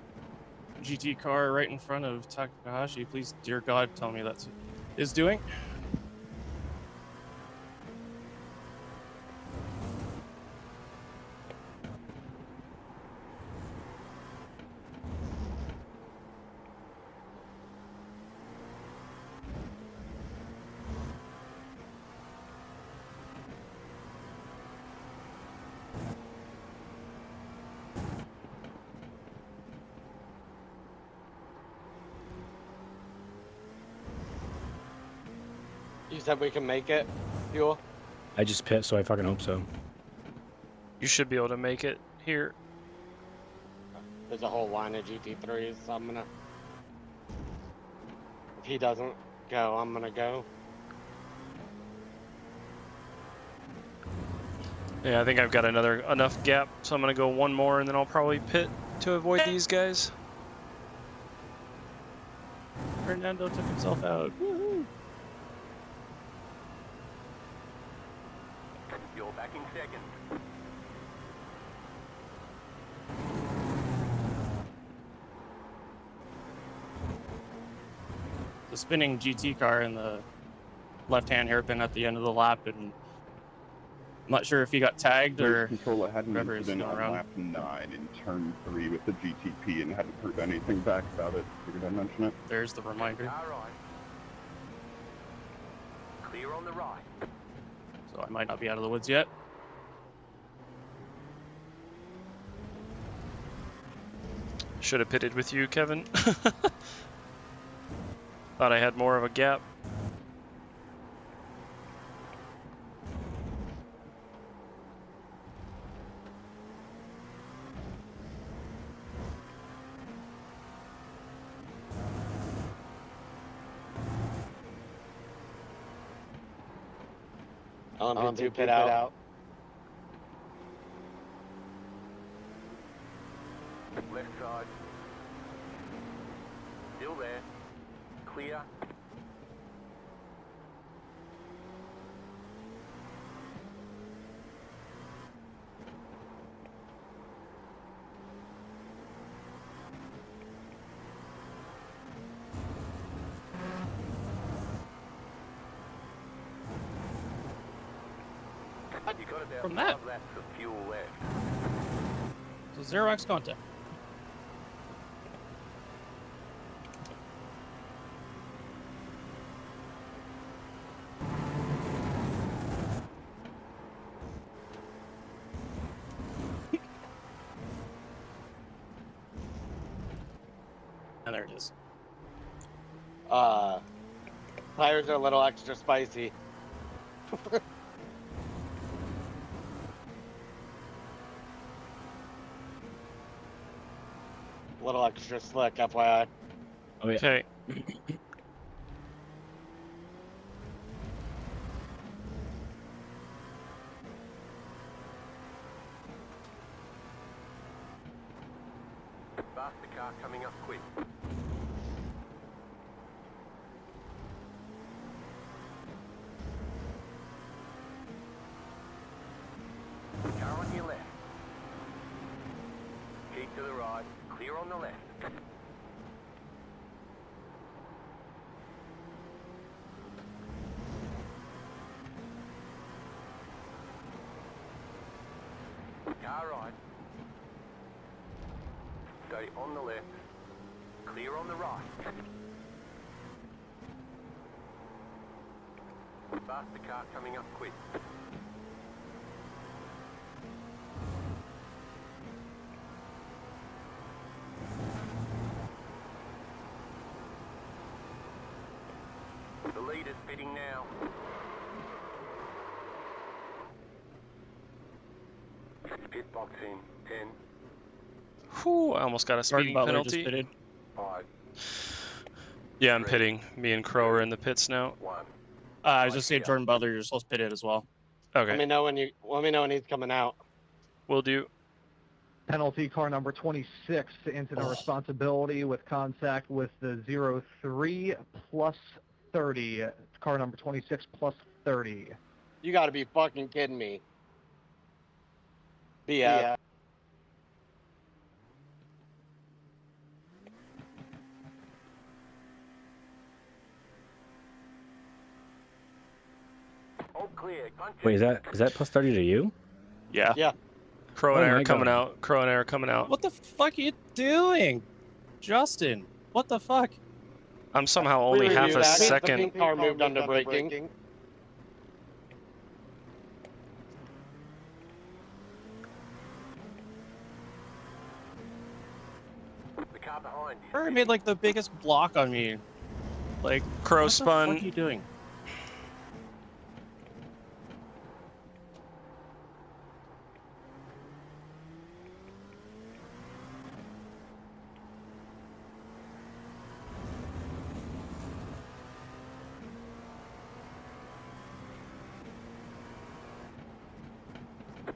GT car right in front of Takahashi. Please, dear God, tell me that's what is doing. You said we can make it, Fuel? I just pit, so I fucking hope so. You should be able to make it here. There's a whole line of GT3s, so I'm gonna... If he doesn't go, I'm gonna go. Yeah, I think I've got enough gap, so I'm gonna go one more, and then I'll probably pit to avoid these guys. Fernando took himself out. Woohoo! You're back in second. The spinning GT car in the left-hand hairpin at the end of the lap, and I'm not sure if he got tagged or Control had an whatever is incident going on around. lap 9 in turn 3 with the GTP and hadn't heard anything back about it. Figured I'd mention it. There's the reminder. All right. Clear on the right. So I might not be out of the woods yet. Should have pitted with you, Kevin. Thought I had more of a gap. LMP2 pit out. Left side. Still there. Clear. You got about From that. 5 laps of fuel left. So Xerox contact. And there it is. Tires are a little extra spicy. A little extra slick, FYI. Oh yeah. Okay. Faster car coming up quick. Car on your left. Keep to the right. Clear on the left. Car right. Stay on the left. Clear on the right. Faster car coming up quick. The leader's pitting now. Pit box in. 10, Whew, I almost got a Jordan speeding Butler penalty. just pitted. 5, Yeah, I'm pitting. Me and Crow are in the pits now. I was just saying, Jordan Butler, you're supposed to pit it as well. Let Okay, me know when he's coming out. will do. Penalty car number 26, incident responsibility with contact with the 03 plus 30. Car number 26 plus 30. You got to be fucking kidding me. Yeah. All clear. Punch Wait, is that plus 30 to you? Yeah. Yeah. Crow and Oh Air my coming God. out. Crow and Air coming out. What the fuck are you doing, Justin? What the fuck? I'm somehow We only half reviewed a that. The second. pink car moved under braking. The car behind you. Or made like the biggest block on me. Like, Crow what the fuck are spun. you doing?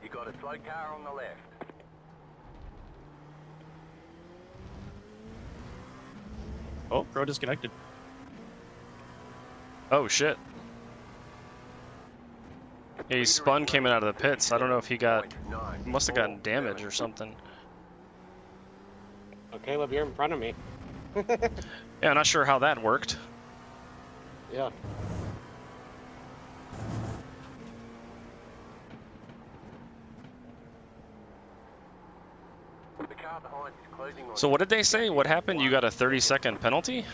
You got a slow car on the left. Oh, Crow disconnected. Oh shit. Yeah, he spun coming out of the pits. I don't know if he must have gotten damage or something. Oh, Caleb, you're in front of me. Yeah, not sure how that worked. Yeah. The car behind is closing on So what did they say? What happened? You got a 30-second penalty?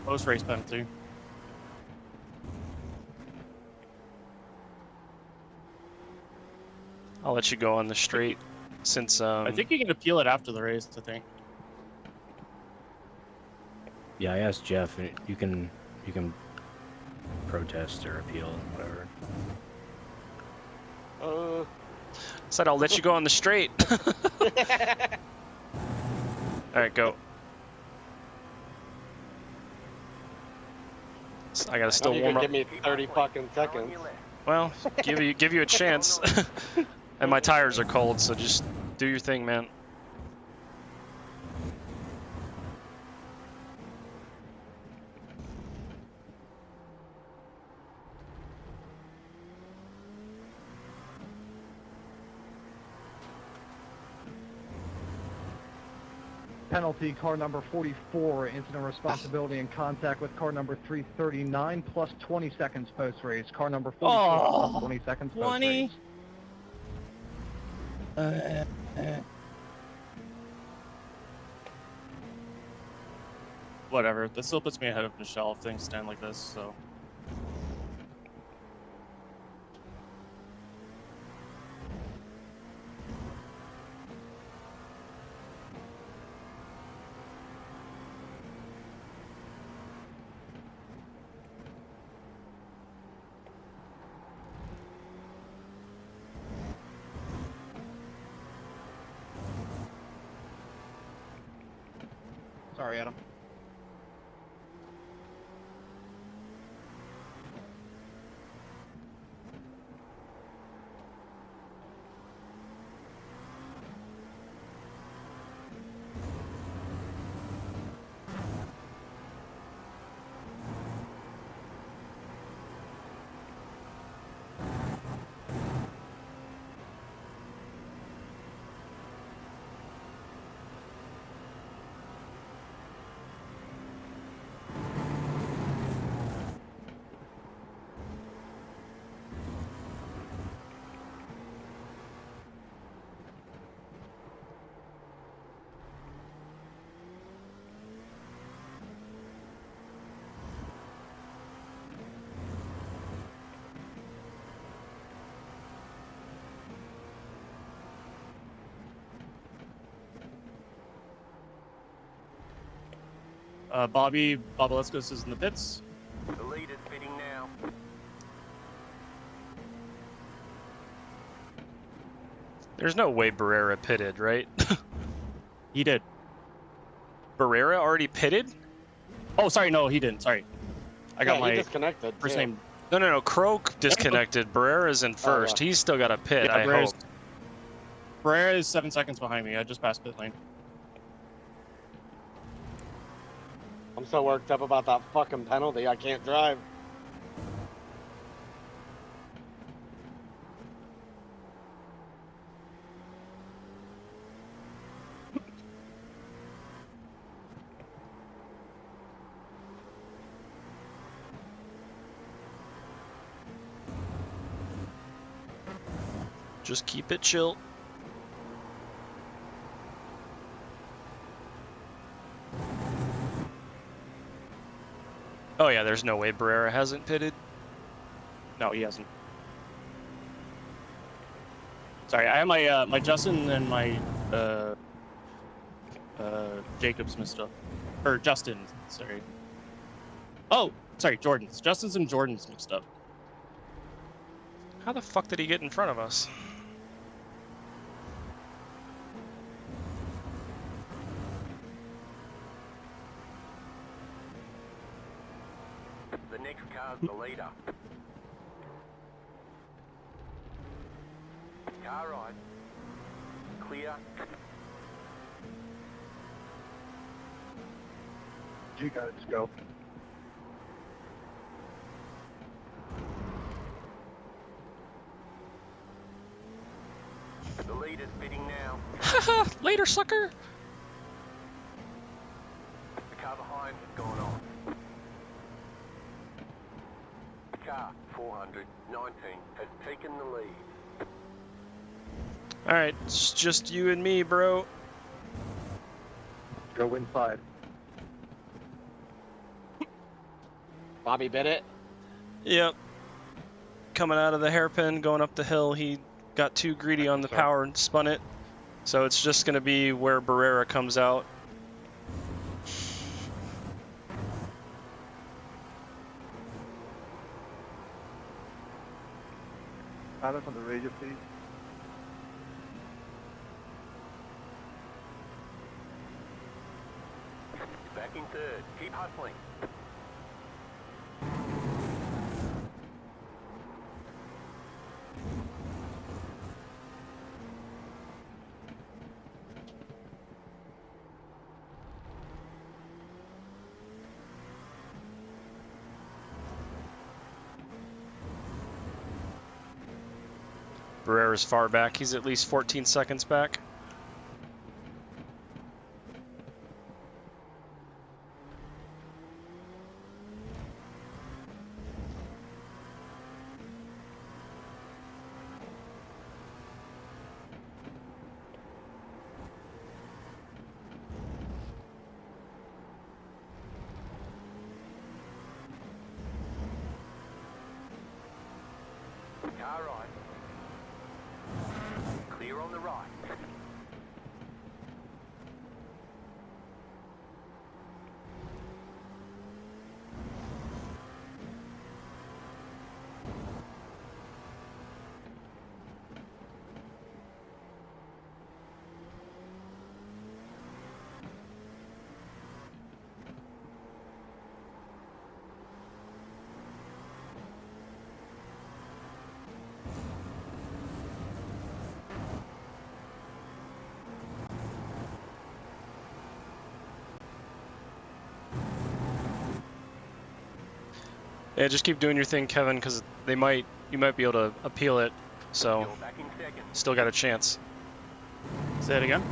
Post race penalty. I'll let you go on the straight since I think you can appeal it after the race, I think. Yeah, I asked Jeff. You can protest or appeal, whatever. said I'll let you go on the straight. Alright, go. I gotta still you warm can up. give me 30 fucking seconds. Well, give you a chance. And my tires are cold, so just do your thing, man. Penalty, car number 44, incident responsibility in contact with car number 339, plus 20 seconds post-race. Car number 44, plus 20 seconds 20? post-race. Whatever. This still puts me ahead of Michelle if things stand like this, so. Sorry, Adam. Bobby Boboleskos is in the pits. The leader's pitting now. There's no way Barrera pitted, right? He did. Barrera already pitted? Oh, sorry, no, he didn't. Sorry, I got he my disconnected. first too. name. No. Croak disconnected. Barrera's in first. He's still got a pit, Yeah, I hope. Barrera is 7 seconds behind me. I just passed pit lane. I'm so worked up about that fucking penalty, I can't drive. Just keep it chill. Oh yeah, there's no way Barrera hasn't pitted. No, he hasn't. Sorry, I have my my Justin and my Jacobs mixed up, or Justin. Sorry. Oh, sorry, Jordan's. Justin's and Jordan's mixed up. How the fuck did he get in front of us? The next car's the leader. Car right. Clear. You guys go. The leader's bidding now. Haha, later, sucker! The car behind has gone on. Car 419 has taken the lead. Alright, it's just you and me, bro. Go inside. Bobby bit it. Yep. Coming out of the hairpin, going up the hill, he got too greedy on the power and spun it. So it's just going to be where Barrera comes out. Pilot on the radio, please. Back in third. Keep hustling. Barrera's far back. He's at least 14 seconds back. Car right. Clear on the right. Yeah, just keep doing your thing, Kevin, because you might be able to appeal it. So, You're back in second. still got a chance. Say it again.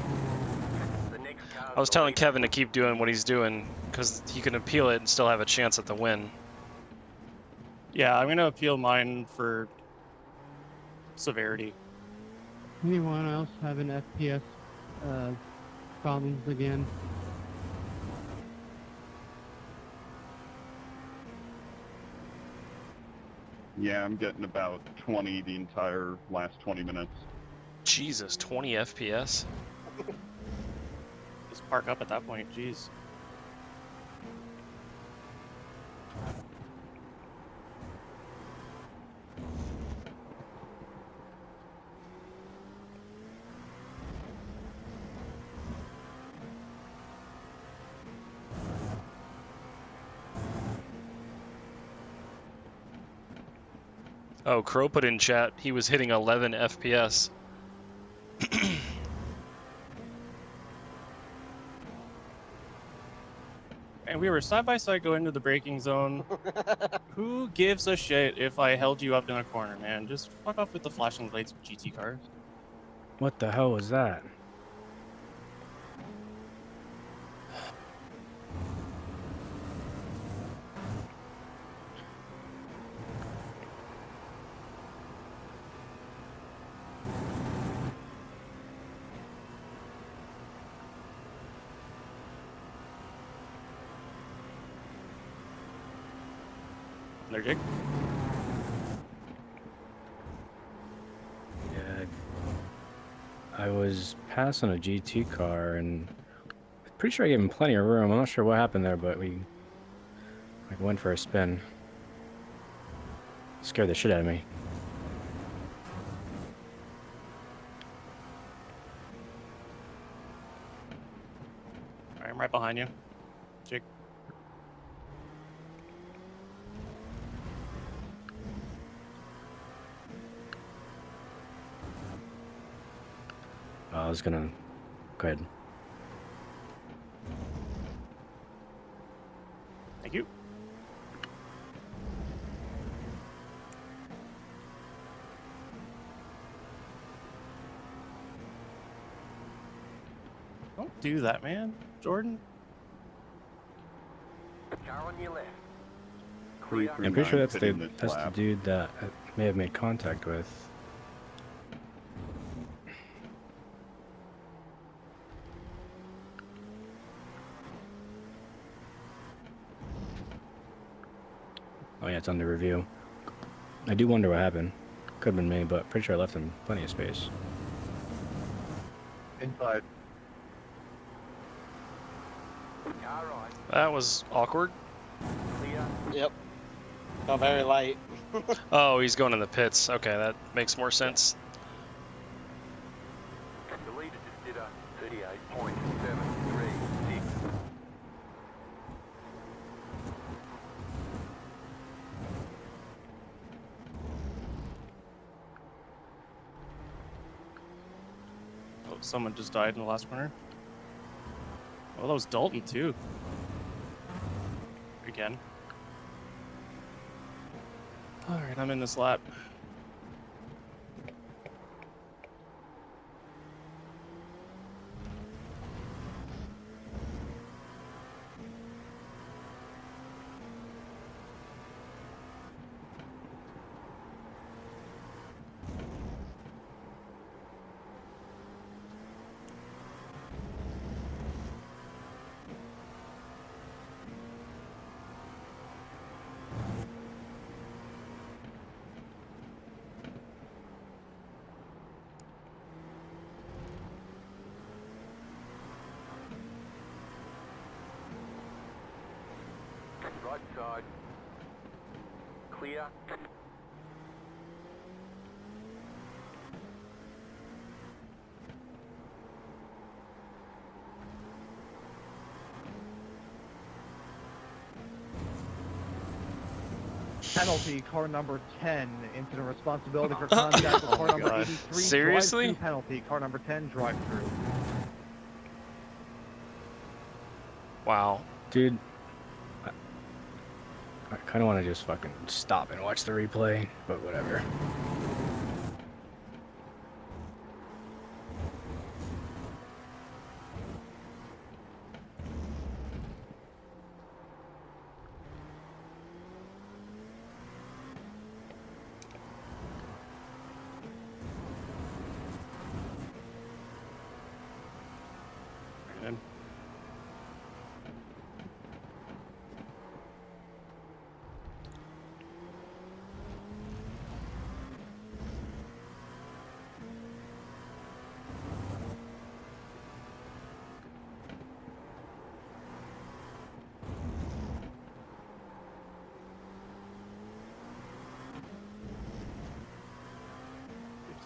The next car's I was the telling leader. Kevin to keep doing what he's doing, because he can appeal it and still have a chance at the win. Yeah, I'm gonna appeal mine for severity. Anyone else having FPS problems again? Yeah, I'm getting about 20 the entire last 20 minutes. Jesus, 20 FPS? Just park up at that point. Jeez. Oh, Crow put in chat he was hitting 11 FPS. And we were side by side going into the braking zone. Who gives a shit if I held you up in a corner, man? Just fuck off with the flashing lights, GT cars. What the hell was that? There, Jake. Yeah, I was passing a GT car, and pretty sure I gave him plenty of room. I'm not sure what happened there, but we went for a spin. Scared the shit out of me. Alright, I'm right behind you. Jake. I was gonna... Go ahead. Thank you. Don't do that, man. Jordan. Car on your left. Clear. I'm pretty sure that's the dude that I may have made contact with. Oh yeah, it's under review. I do wonder what happened. Could have been me, but pretty sure I left him plenty of space. Inside. Car right. That was awkward. Clear. Yep. Felt very light. Oh, he's going in the pits. Okay, that makes more sense. The leader just did a 38.736. Oh, someone just died in the last corner. Oh, that was Dalton, too. Again. Alright, I'm in this lap. Right side. Clear. Penalty, car number 10, incident responsibility for contact with car number 83. Seriously? Drive-through penalty, car number 10, drive through. Wow. Dude, I kind of want to just fucking stop and watch the replay, but whatever. And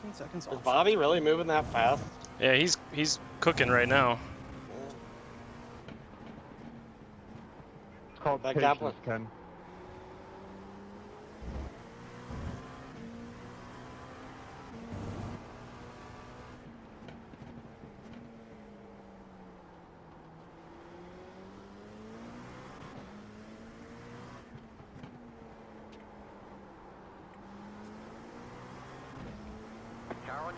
15 seconds Is off. Bobby really moving that fast? Yeah, he's cooking right now. It's called That patience, Kaplan. Ken.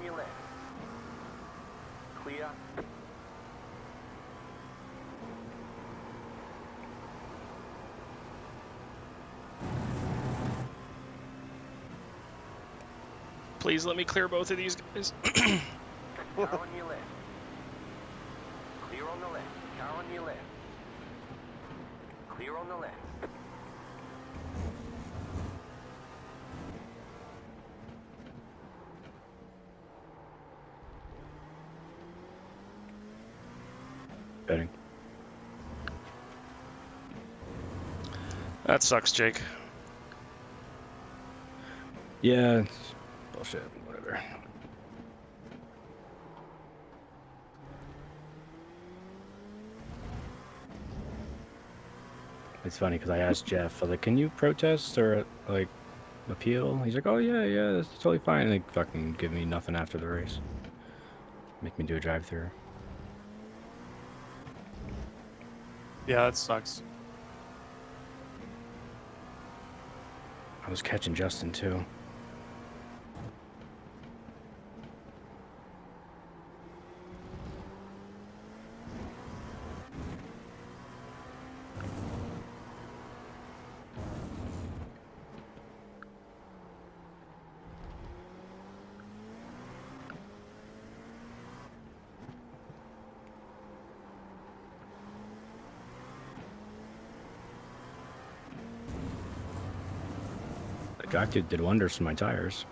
on your left. Clear. Please let me clear both of these guys. Car on your left. Clear on the left. Car on your left. Clear on the left. Betting. That sucks, Jake. Yeah, it's bullshit. Whatever. It's funny because I asked Jeff, I was like, "Can you protest or like appeal?" He's like, "Oh yeah, yeah, that's totally fine." And they fucking give me nothing after the race. Make me do a drive-through. Yeah, that sucks. I was catching Justin too. That active did wonders for my tires.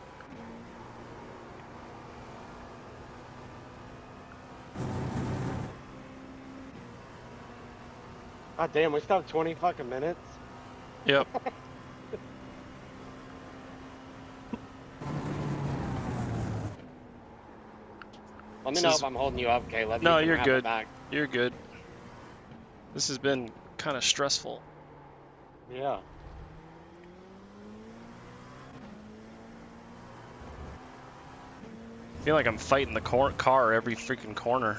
God damn, we still have 20 fucking minutes. Yep. Let me know if I'm holding you up, Caleb. No, You can you're have it good. back. You're good. This has been kind of stressful. Yeah. I feel like I'm fighting the car every freaking corner.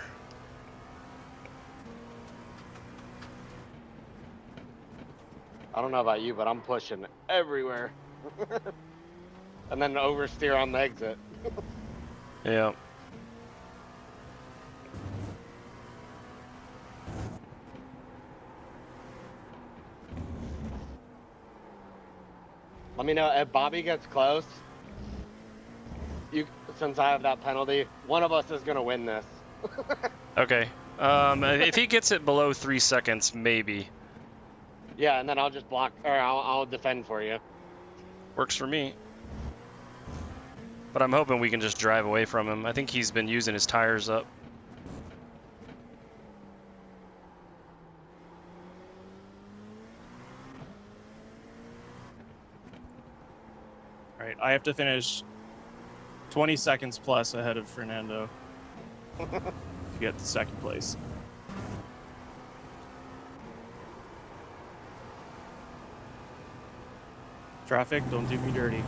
I don't know about you, but I'm pushing everywhere. And then oversteer on the exit. Yeah. Let me know if Bobby gets close. Since I have that penalty, one of us is gonna win this. Okay. If he gets it below 3 seconds, maybe. Yeah, and then I'll just block, or I'll defend for you. Works for me. But I'm hoping we can just drive away from him. I think he's been using his tires up. All right, I have to finish 20 seconds plus ahead of Fernando to get to second place. Traffic, don't do me dirty.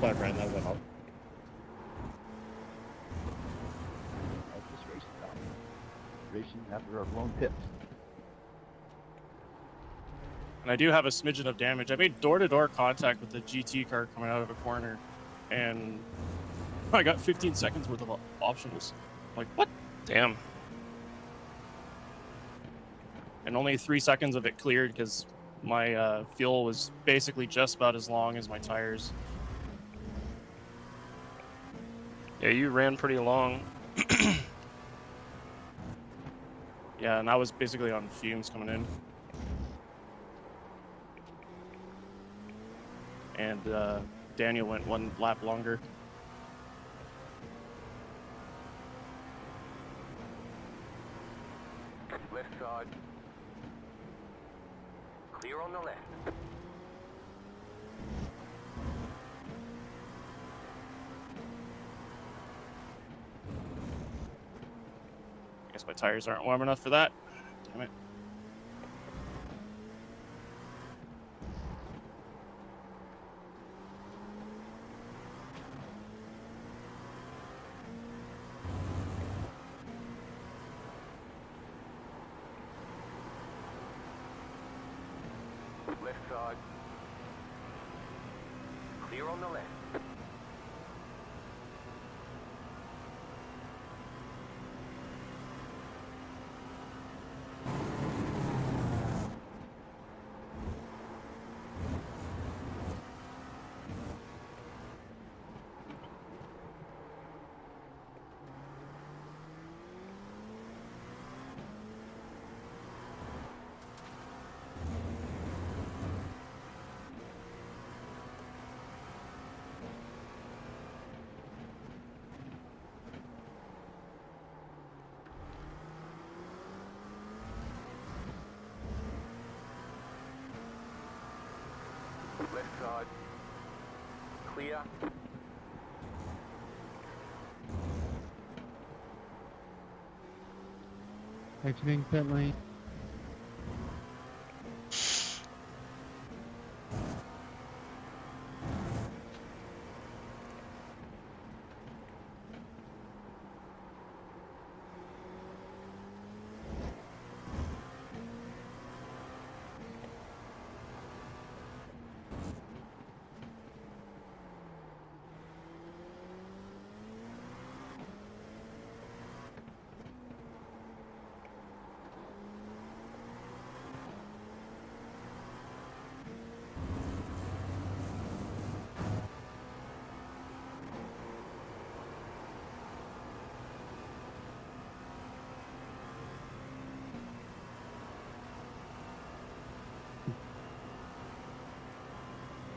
But right, that went up. Just racing now. Racing after our blown pits. And I do have a smidgen of damage. I made door-to-door contact with the GT car coming out of a corner, and I got 15 seconds worth of optionals. Like, what? Damn. And only 3 seconds of it cleared because my fuel was basically just about as long as my tires. Yeah, you ran pretty long. Yeah, and I was basically on fumes coming in. And Daniel went 1 lap longer. Left side. Clear on the left. I guess my tires aren't warm enough for that. Damn it. Left side. Clear on the left. Left side. Clear. Exiting pit lane.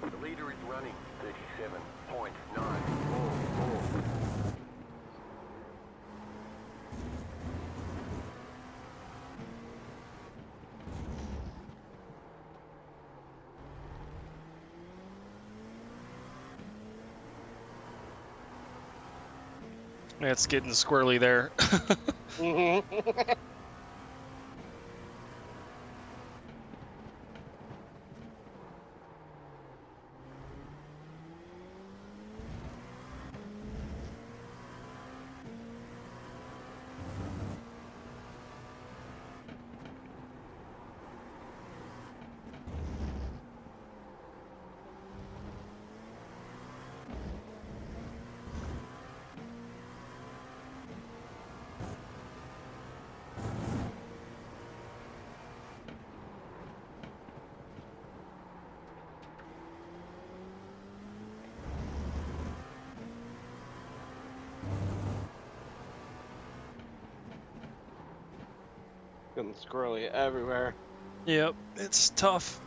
The leader is running 37.944. Yeah, it's getting squirrely there. Getting squirrely everywhere. Yep, it's tough.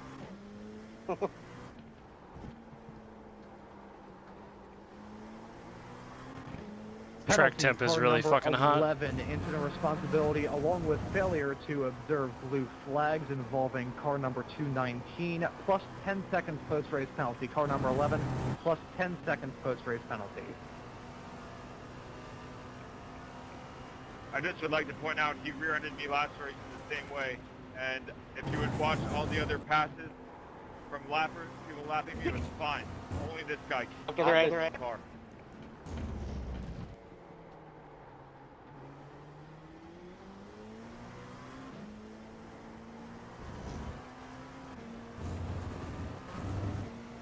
Track temp is Car really number fucking hot. 11, incident responsibility, along with failure to observe blue flags involving car number 219, plus 10 seconds post-race penalty. Car number 11, plus 10 seconds post-race penalty. I just would like to point out he rear-ended me last race in the same way, and if you would watch all the other passes from lappers, people lapping me, it was fine. Only this guy. Look at the right, opposite car.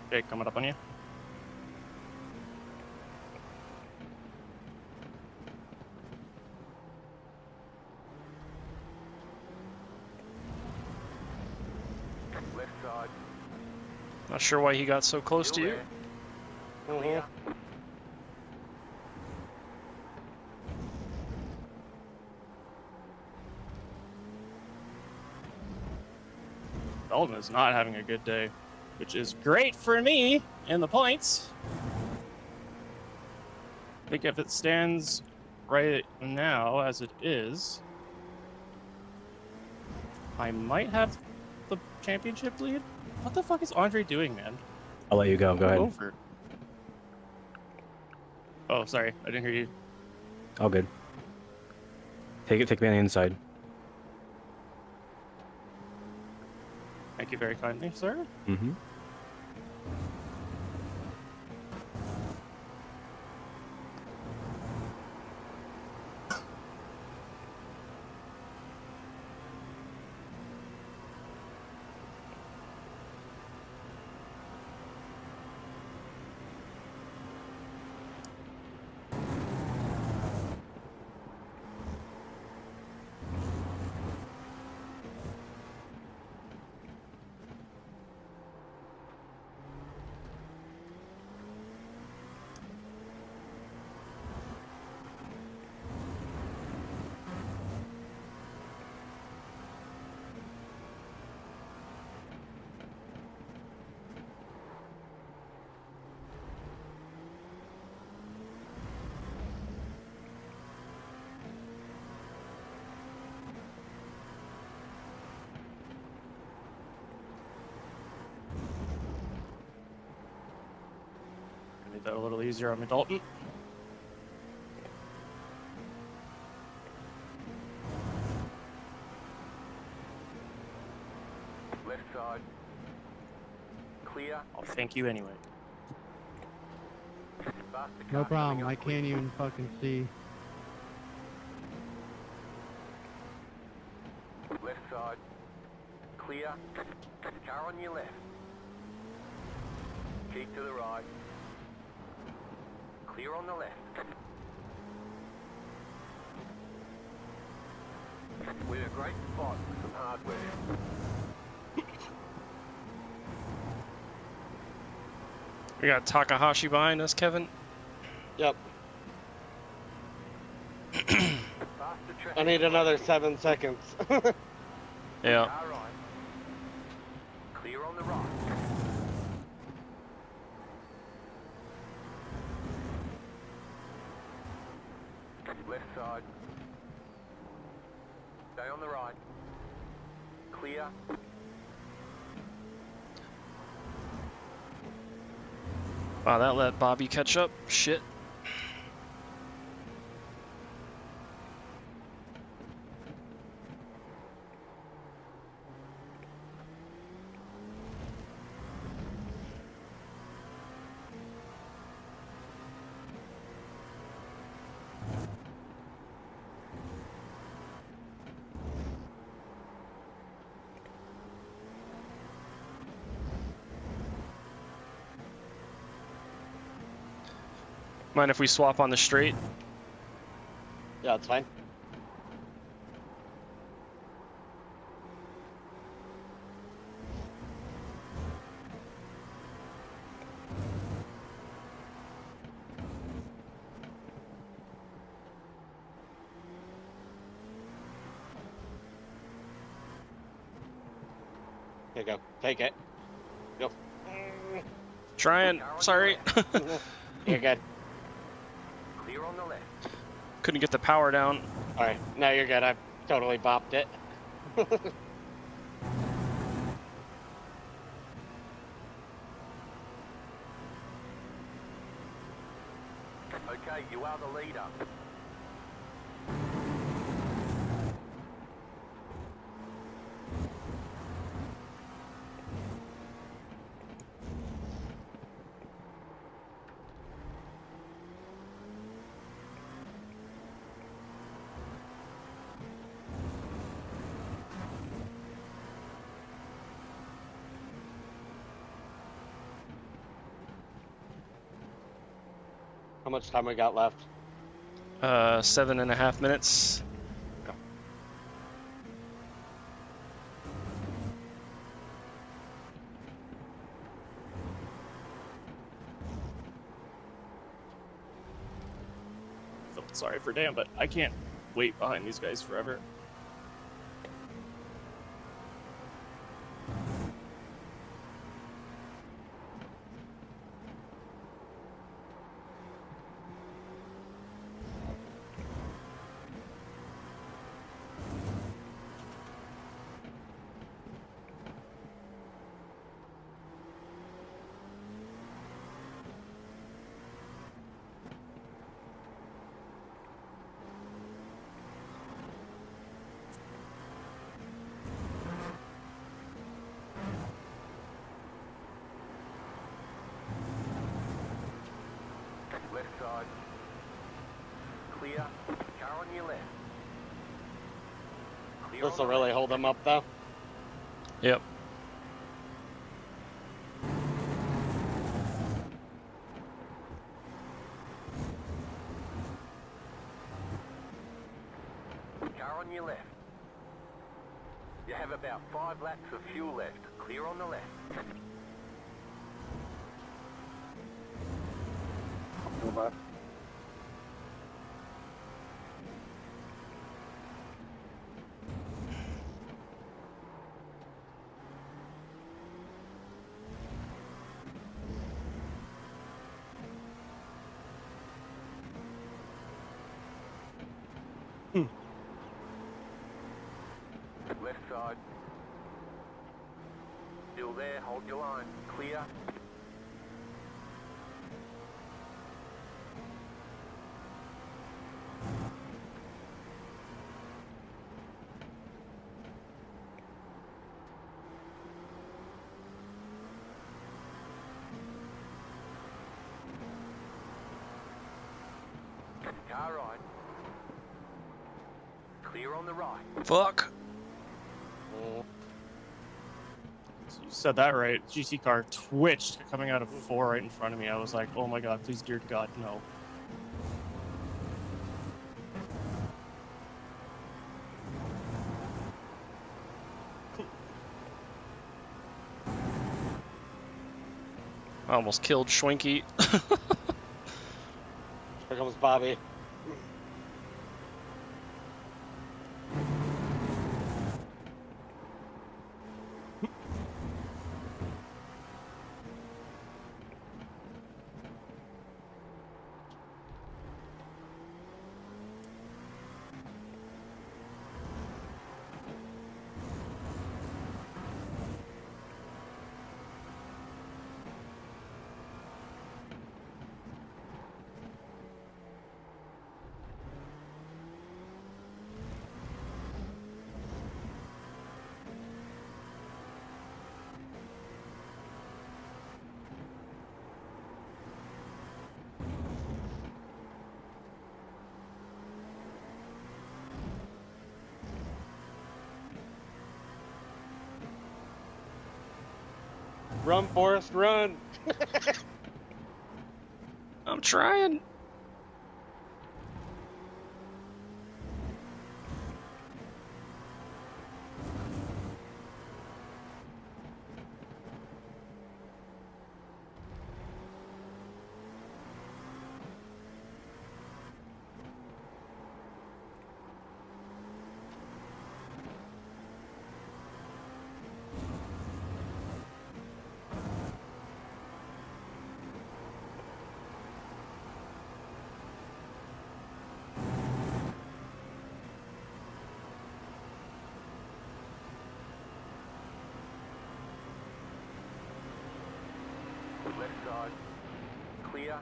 Okay, coming up on you. Left side. Not sure why he got so close to Still you. there. Clear. Belden is not having a good day, which is great for me in the points. I think if it stands right now as it is, I might have the championship lead. What the fuck is Andre doing, man? I'll let you go. Go ahead. Over. Oh, sorry, I didn't hear you. All good. Take me on the inside. Thank you very kindly, sir. Mm-hmm. Make that a little easier on Dalton. Left side. Clear. I'll thank you anyway. Faster No car coming problem. up I quick. can't even fucking see. Left side. Clear. Car on your left. Keep to the right. Clear on the left. We're in a great spot with some hardware. We got Takahashi behind us, Kevin. Yep. Faster traffic. I need another 7 seconds. Yeah. Car right. Clear on the right. Left side. Stay on the right. Clear. Wow, that let Bobby catch up. Shit. Mind if we swap on the straight? Yeah, it's fine. Here you go. Take it. Go. Trying. Sorry. You're good. Clear on the left. Couldn't get the power down. Alright, now you're good. I totally bopped it. Okay, you are the leader. How much time we got left? 7.5 minutes. Feel sorry for Dan, but I can't wait behind these guys forever. Left side. Clear. Car on your left. Clear This will on the really left. hold them up, though. Yep. Car on your left. You have about 5 laps of fuel left. Clear on the left. To the left. Left side. Still there. Hold your line. Clear. Car right. Clear on the right. Fuck. Mm. You said that right. GC car twitched coming out of 4 right in front of me. I was like, oh my god, please, dear God, no. I almost killed Schwenky. Here comes Bobby. Run, Forrest, run! I'm trying. Left side. Clear.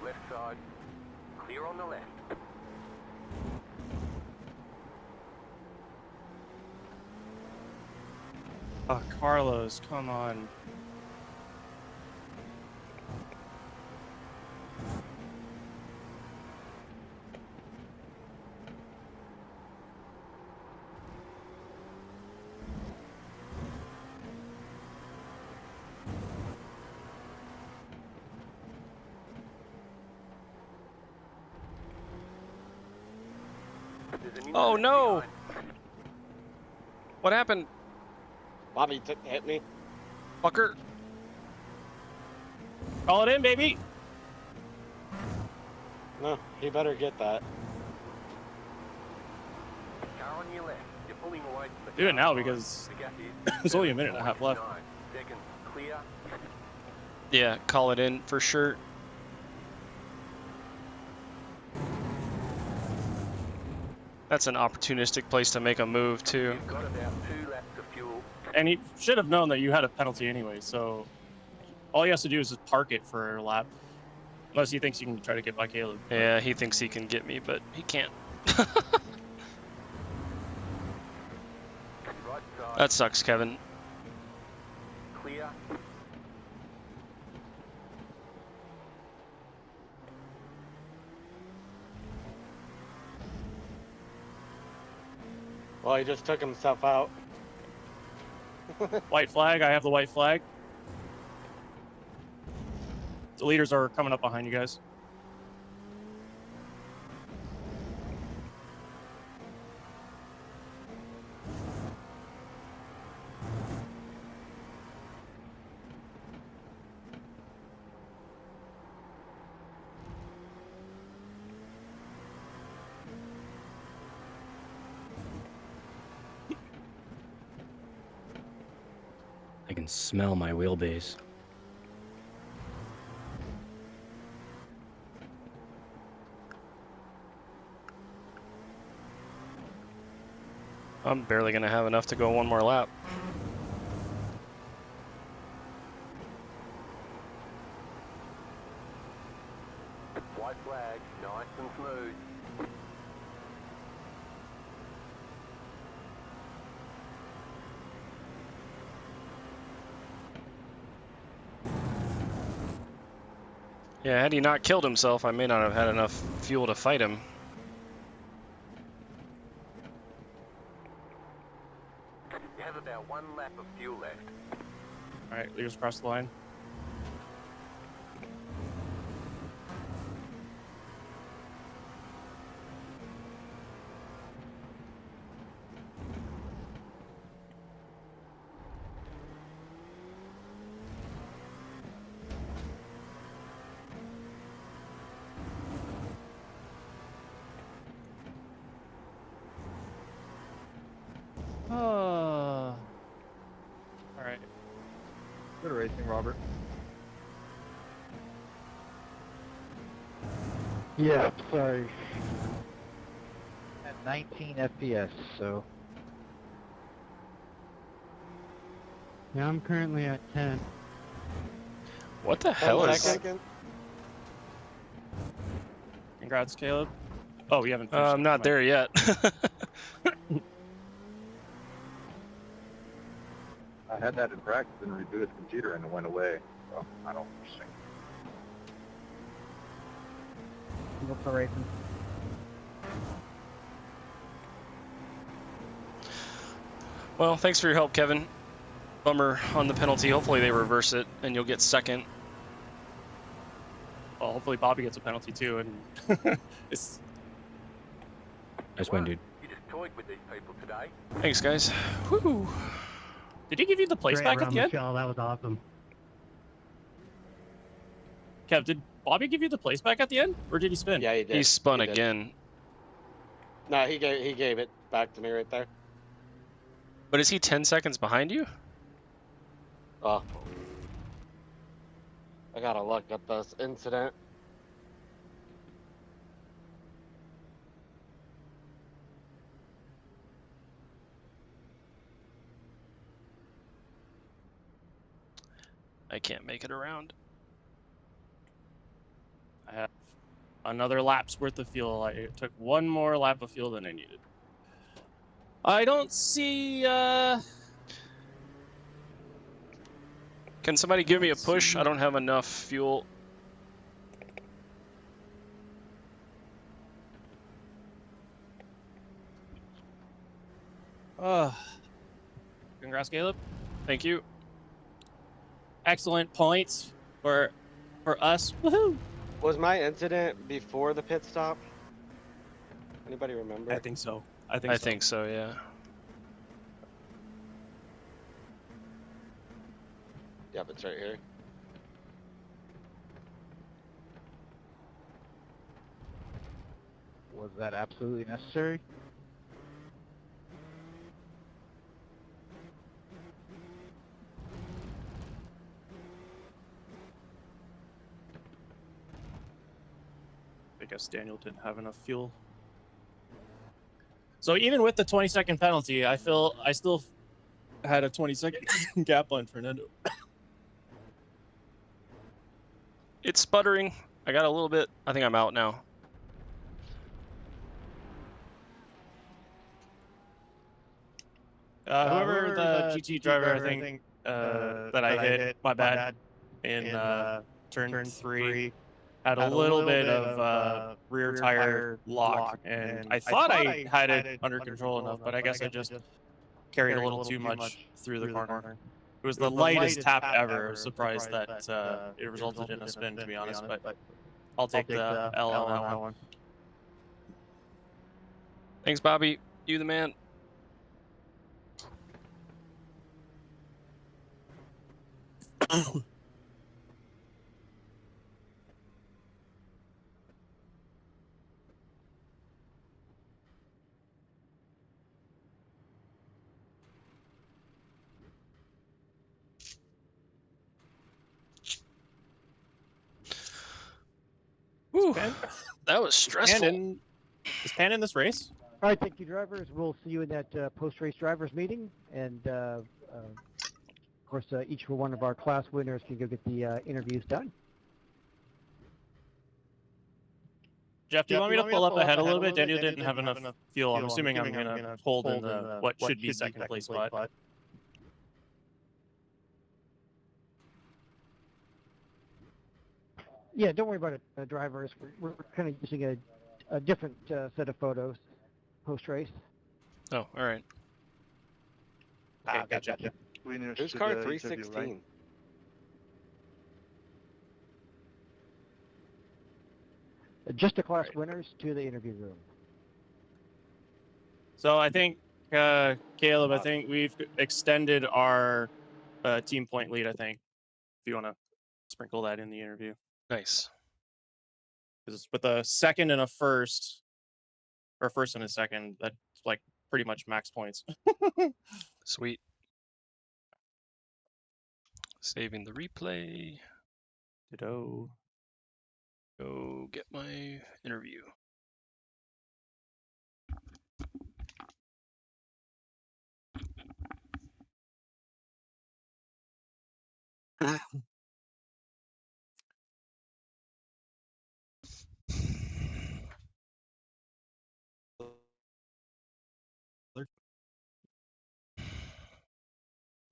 Left side. Clear on the left. Oh, Carlos, come on. There's an Oh incident no! behind. What happened? Bobby hit me. Fucker. Call it in, baby! No, he better get that. Car on your left. You're pulling away from the Do it car now line. because The gap is there's only a minute and a half left. 7.9 seconds. Clear. Yeah, call it in for sure. That's an opportunistic place to make a move too. You've got about 2 laps of fuel. And he should have known that you had a penalty anyway, so all he has to do is just park it for a lap. Unless he thinks you can try to get by Caleb. Yeah, he thinks he can get me, but he can't. Right side. That sucks, Kevin. Clear. Well, he just took himself out. White flag, I have the white flag. The leaders are coming up behind you guys. I can smell my wheelbase. I'm barely gonna have enough to go one more lap. White flag, nice and smooth. Yeah, had he not killed himself, I may not have had enough fuel to fight him. You have about 1 lap of fuel left. All right, leaders across the line. All right. Good racing, Robert. Yeah, sorry. At 19 FPS, so Yeah, I'm currently at 10. What the hell 10 is? seconds? Congrats, Caleb. Oh, you haven't finished. I'm not there yet. I had that in practice and rebooted the computer and it went away. So I don't think. Single car racing. Well, thanks for your help, Kevin. Bummer on the penalty. Hopefully they reverse it and you'll get second. Well, hopefully Bobby gets a penalty too, and it's. Nice win, dude. You just toyed with these people today. Thanks, guys. Woo. Did he give you the place Great back at round, the end? Michelle. That was awesome. Kev, did Bobby give you the place back at the end, or did he spin? Yeah, he did. He spun He did. again. No, he gave it back to me right there. But is he 10 seconds behind you? Oh. I gotta look at this incident. I can't make it around. I have another lap's worth of fuel. I took one more lap of fuel than I needed. I don't see. Can somebody give me a push? I don't have enough fuel. Congrats, Caleb. Thank you. Excellent points for us. Woohoo! Was my incident before the pit stop? Anybody remember? I think so. I think so, yeah. Yep, it's right here. was that absolutely necessary? I guess Daniel didn't have enough fuel. So even with the 20-second penalty, I still had a 20-second gap on Fernando. It's sputtering. I got a little bit. I think I'm out now. Whoever the GT driver, I think, that I hit, my bad, in turn 3, had a little bit of rear tire lock, and I thought I had it under control enough, but I guess I just carried a little too much through the corner. It was the lightest tap ever. I was surprised that it resulted in a spin, to be honest, but I'll take the L on that one. Thanks, Bobby. You the man. Whew, that was stressful. Is Pan in this race? All right, thank you, drivers. We'll see you in that post-race drivers meeting, and of course, each one of our class winners can go get the interviews done. Jeff, do you want me to pull up ahead a little bit? Daniel didn't have enough fuel. I'm assuming I'm going to hold in the what should be second place spot. Yeah, don't worry about it, drivers. We're kind of using a different set of photos post-race. Oh, all right. Okay, gotcha. Who's car 316? Just the class winners to the interview room. So I think, Caleb, I think we've extended our team point lead, I think, if you want to sprinkle that in the interview. Nice. Because with a second and a first, or first and a second, that's like pretty much max points. Sweet. Saving the replay. Ditto. Go get my interview.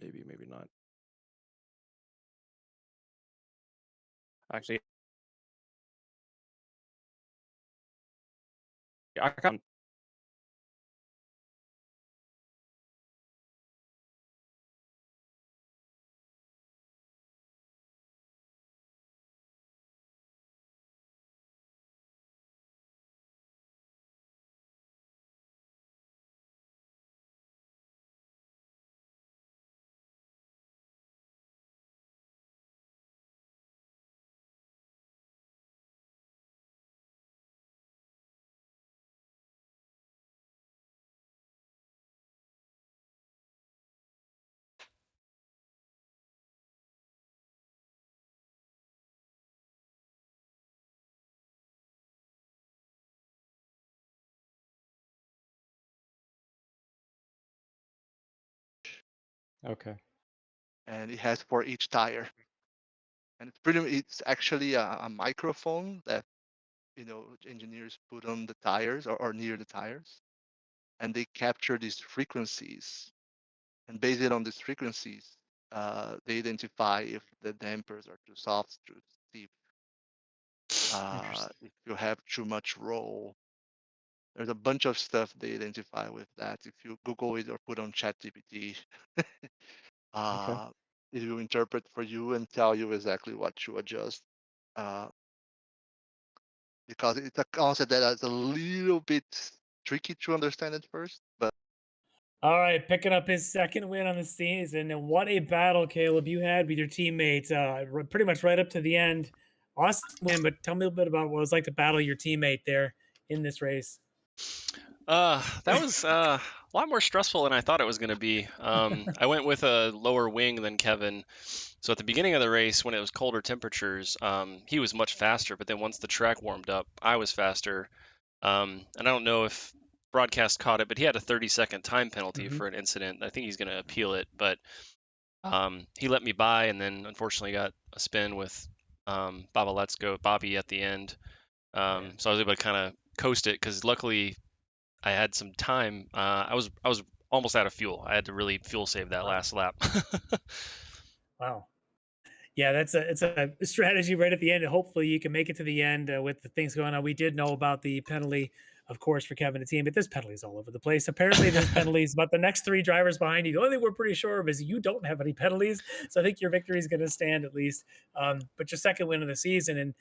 Maybe, maybe not. Actually, I can't. Okay. And it has for each tire. And it's actually a microphone that engineers put on the tires or near the tires, and they capture these frequencies, and based on these frequencies, they identify if the dampers are too soft, too stiff, if you have too much roll. There's a bunch of stuff they identify with that. If you Google it or put on ChatGPT, it will interpret for you and tell you exactly what to adjust. Because it's a concept that is a little bit tricky to understand at first, but All right, picking up his second win on the season, and what a battle, Caleb, you had with your teammates. Pretty much right up to the end. Awesome win, but tell me a little bit about what it was like to battle your teammate there in this race. That was a lot more stressful than I thought it was going to be. I went with a lower wing than Kevin. So at the beginning of the race, when it was colder temperatures, he was much faster. But then once the track warmed up, I was faster. And I don't know if broadcast caught it, but he had a 30-second time penalty for an incident. I think he's going to appeal it. But he let me by, and then unfortunately got a spin with Bobby at the end. So I was able to kind of coast it because luckily I had some time. I was almost out of fuel. I had to really fuel save that last lap. Wow. Yeah, it's a strategy right at the end. Hopefully you can make it to the end with the things going on. We did know about the penalty, of course, for Kevin and team, but there's penalties all over the place. Apparently there's penalties about the next three drivers behind you. The only thing we're pretty sure of is you don't have any penalties. So I think your victory is going to stand at least. But your second win of the season. And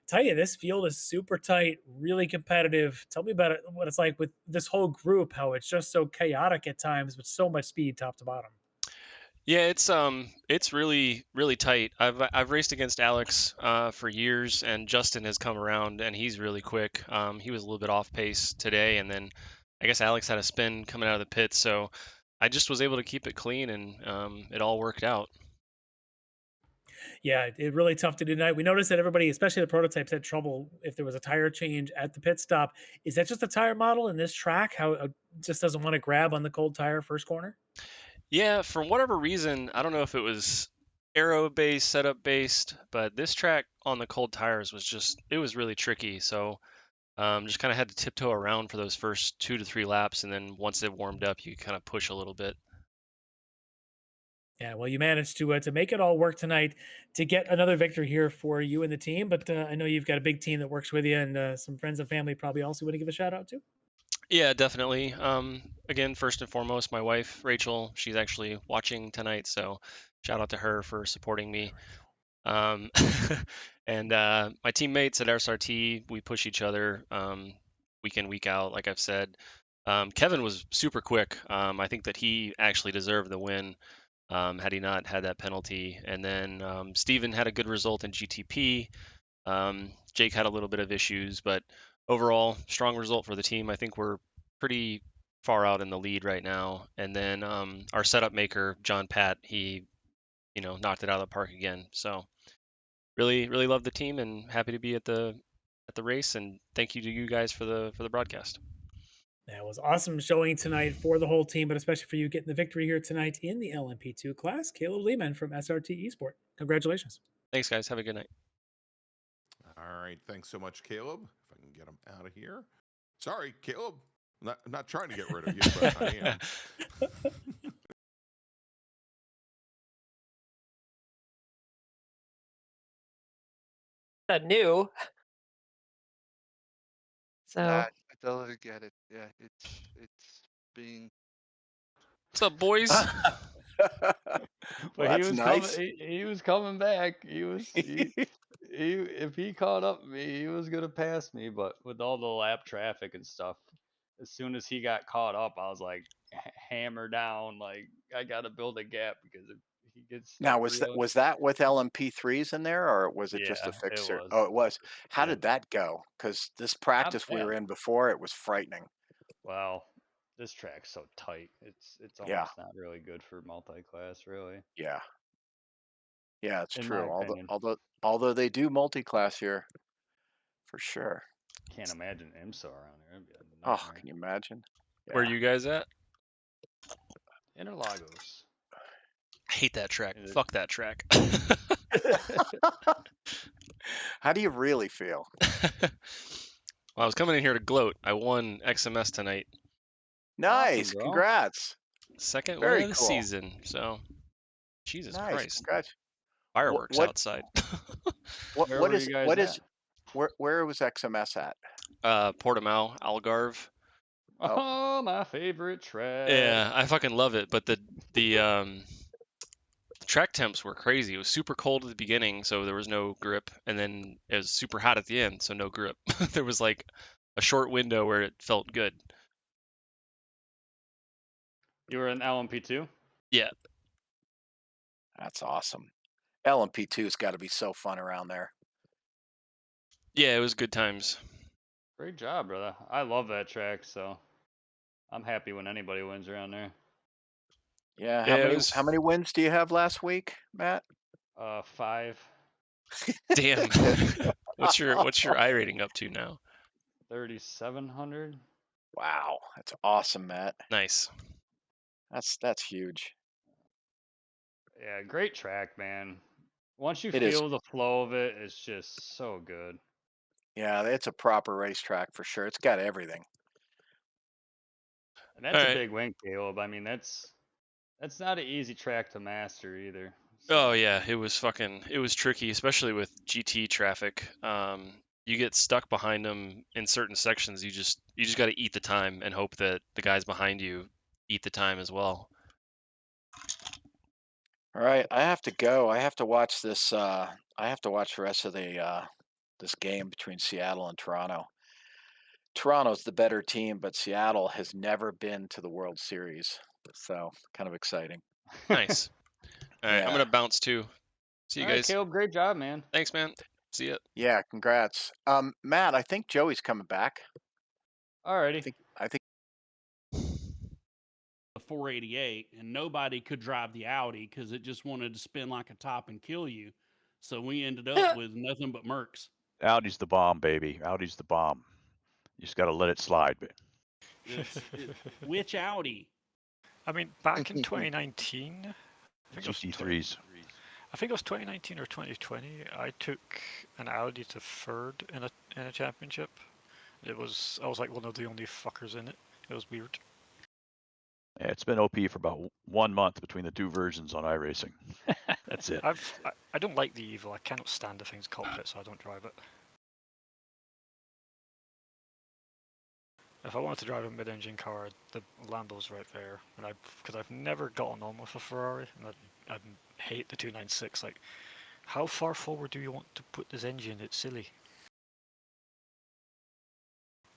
tell you, this field is super tight, really competitive. Tell me about it, what it's like with this whole group, how it's just so chaotic at times, but so much speed top to bottom. Yeah, it's really tight. I've raced against Alex for years, and Justin has come around, and he's really quick. He was a little bit off pace today, and then I guess Alex had a spin coming out of the pit, so I just was able to keep it clean, and it all worked out. Yeah, it really tough to do tonight. We noticed that everybody, especially the prototypes, had trouble if there was a tire change at the pit stop. Is that just a tire model in this track? How it just doesn't want to grab on the cold tire first corner? Yeah, for whatever reason, I don't know if it was aero based, setup based, but this track on the cold tires was just, it was really tricky. So just kind of had to tiptoe around for those first 2 to 3 laps. And then once it warmed up, you kind of push a little bit. Yeah, well, you managed to make it all work tonight to get another victory here for you and the team. But I know you've got a big team that works with you, and some friends and family probably also want to give a shout out to. Yeah, definitely. Again, first and foremost, my wife, Rachel, she's actually watching tonight. So shout out to her for supporting me. Um, and my teammates at SRT, we push each other week in, week out, like I've said. Kevin was super quick. I think that he actually deserved the win had he not had that penalty. And then Steven had a good result in GTP. Jake had a little bit of issues, but overall, strong result for the team. I think we're pretty far out in the lead right now. And then our setup maker, John Pat, he, knocked it out of the park again. So really, really love the team and happy to be at the race. And thank you to you guys for the broadcast. That was awesome showing tonight for the whole team, but especially for you getting the victory here tonight in the LMP2 class. Caleb Lehman from SRT Esport. Congratulations. Thanks, guys. Have a good night. All right. Thanks so much, Caleb. If I can get him out of here. Sorry, Caleb. I'm not trying to get rid of you, but I am. New. So Yeah, I totally get it. Yeah, it's being. What's up, boys? But Well, he that's was nice. coming. He was coming back. If he caught up to me, he was gonna pass me. But with all the lap traffic and stuff, as soon as he got caught up, I was like, hammer down. Like I gotta build a gap because if he gets Now, stuck real. was that with LMP3s in there, or was it just a Yeah, it fixer? was. Oh, it was. How Yeah, did that go? Because this not practice we bad. were in before, it was frightening. Well, this track's so tight. It's Yeah, almost not really good for multi-class, really, yeah, yeah. It's in my true. opinion. Although they do multi-class here for sure. Can't imagine IMSA around here. It'd be a Oh, nightmare. can you imagine? Where are Yeah. you guys at? Interlagos. I hate that track. Is it- Fuck that track. How do you really feel? Well, I was coming in here to gloat. I won XMS tonight. Nice. Awesome, bro. Congrats. Second Very win of the cool. season. So, Jesus Nice. Christ. Congrats. Fireworks What outside. Where were you guys at? where was XMS at? Portimao, Algarve. Oh, my favorite track. Yeah, I fucking love it. But the track temps were crazy. It was super cold at the beginning, so there was no grip, and then it was super hot at the end, so no grip. There was like a short window where it felt good. You were in LMP2? Yeah. That's awesome. LMP2's got to be so fun around there. Yeah, it was good times. Great job, brother. I love that track, so I'm happy when anybody wins around there. Yeah. Yeah, How many wins do you have last week, Matt? 5. Damn. What's your I rating up to now? 3,700. Wow, that's awesome, Matt. Nice. That's huge. Yeah, great track, man. Once you It is. feel the flow of it, it's just so good. Yeah, it's a proper racetrack for sure. It's got everything. And that's a big win, Caleb. I mean, that's not an easy track to master either. Oh yeah, it was tricky, especially with GT traffic. You get stuck behind them in certain sections. You just got to eat the time and hope that the guys behind you eat the time as well. All right, I have to go. I have to watch this. I have to watch the rest of the this game between Seattle and Toronto. Toronto's the better team, but Seattle has never been to the World Series, so kind of exciting. Nice. All right, I'm gonna bounce too. See you All right, guys. Caleb, great job, man. Thanks, man. See ya. Yeah, congrats. Matt, I think Joey's coming back. Alrighty. I think the 488, and nobody could drive the Audi because it just wanted to spin like a top and kill you. So we ended up with nothing but Mercs. Audi's the bomb, baby. Audi's the bomb. You just got to let it slide. Which Audi? I mean, back in 2019, I think GT3s. I think it was 2019 or 2020. I took an Audi to third in a championship. I was like one of the only fuckers in it. It was weird. Yeah, it's been OP for about 1 month between the two versions on iRacing. That's it. I don't like the Evo. I cannot stand the thing's cockpit, so I don't drive it. If I wanted to drive a mid-engine car, the Lambo's right there, and because I've never gotten on with a Ferrari, and I hate the 296. Like, how far forward do you want to put this engine? It's silly.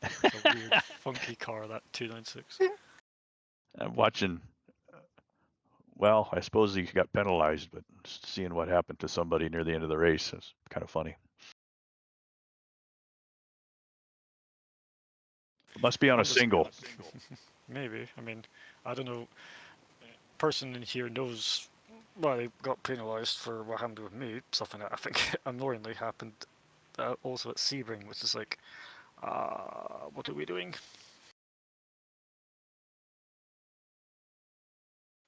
It's a weird, funky car, that 296. I'm watching. Well, I suppose he got penalized, but seeing what happened to somebody near the end of the race is kind of funny. It must be on a single. Maybe. I mean, I don't know. Person in here knows why they got penalised for what happened with me. Something that I think annoyingly happened also at Sebring, which is like, what are we doing?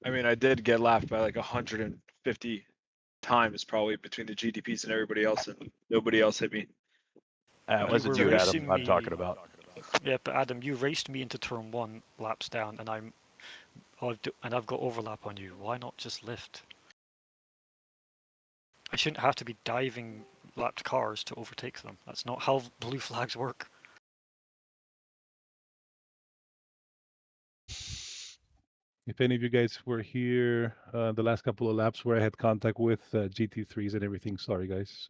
I mean, I did get laughed by like 150 times probably between the GTPs and everybody else, and nobody else hit me. It wasn't you, Adam. I'm talking about. Yeah, but Adam, you raced me into turn 1 laps down, and I've got overlap on you. Why not just lift? I shouldn't have to be diving lapped cars to overtake them. That's not how blue flags work. If any of you guys were here the last couple of laps where I had contact with GT3s and everything, sorry guys.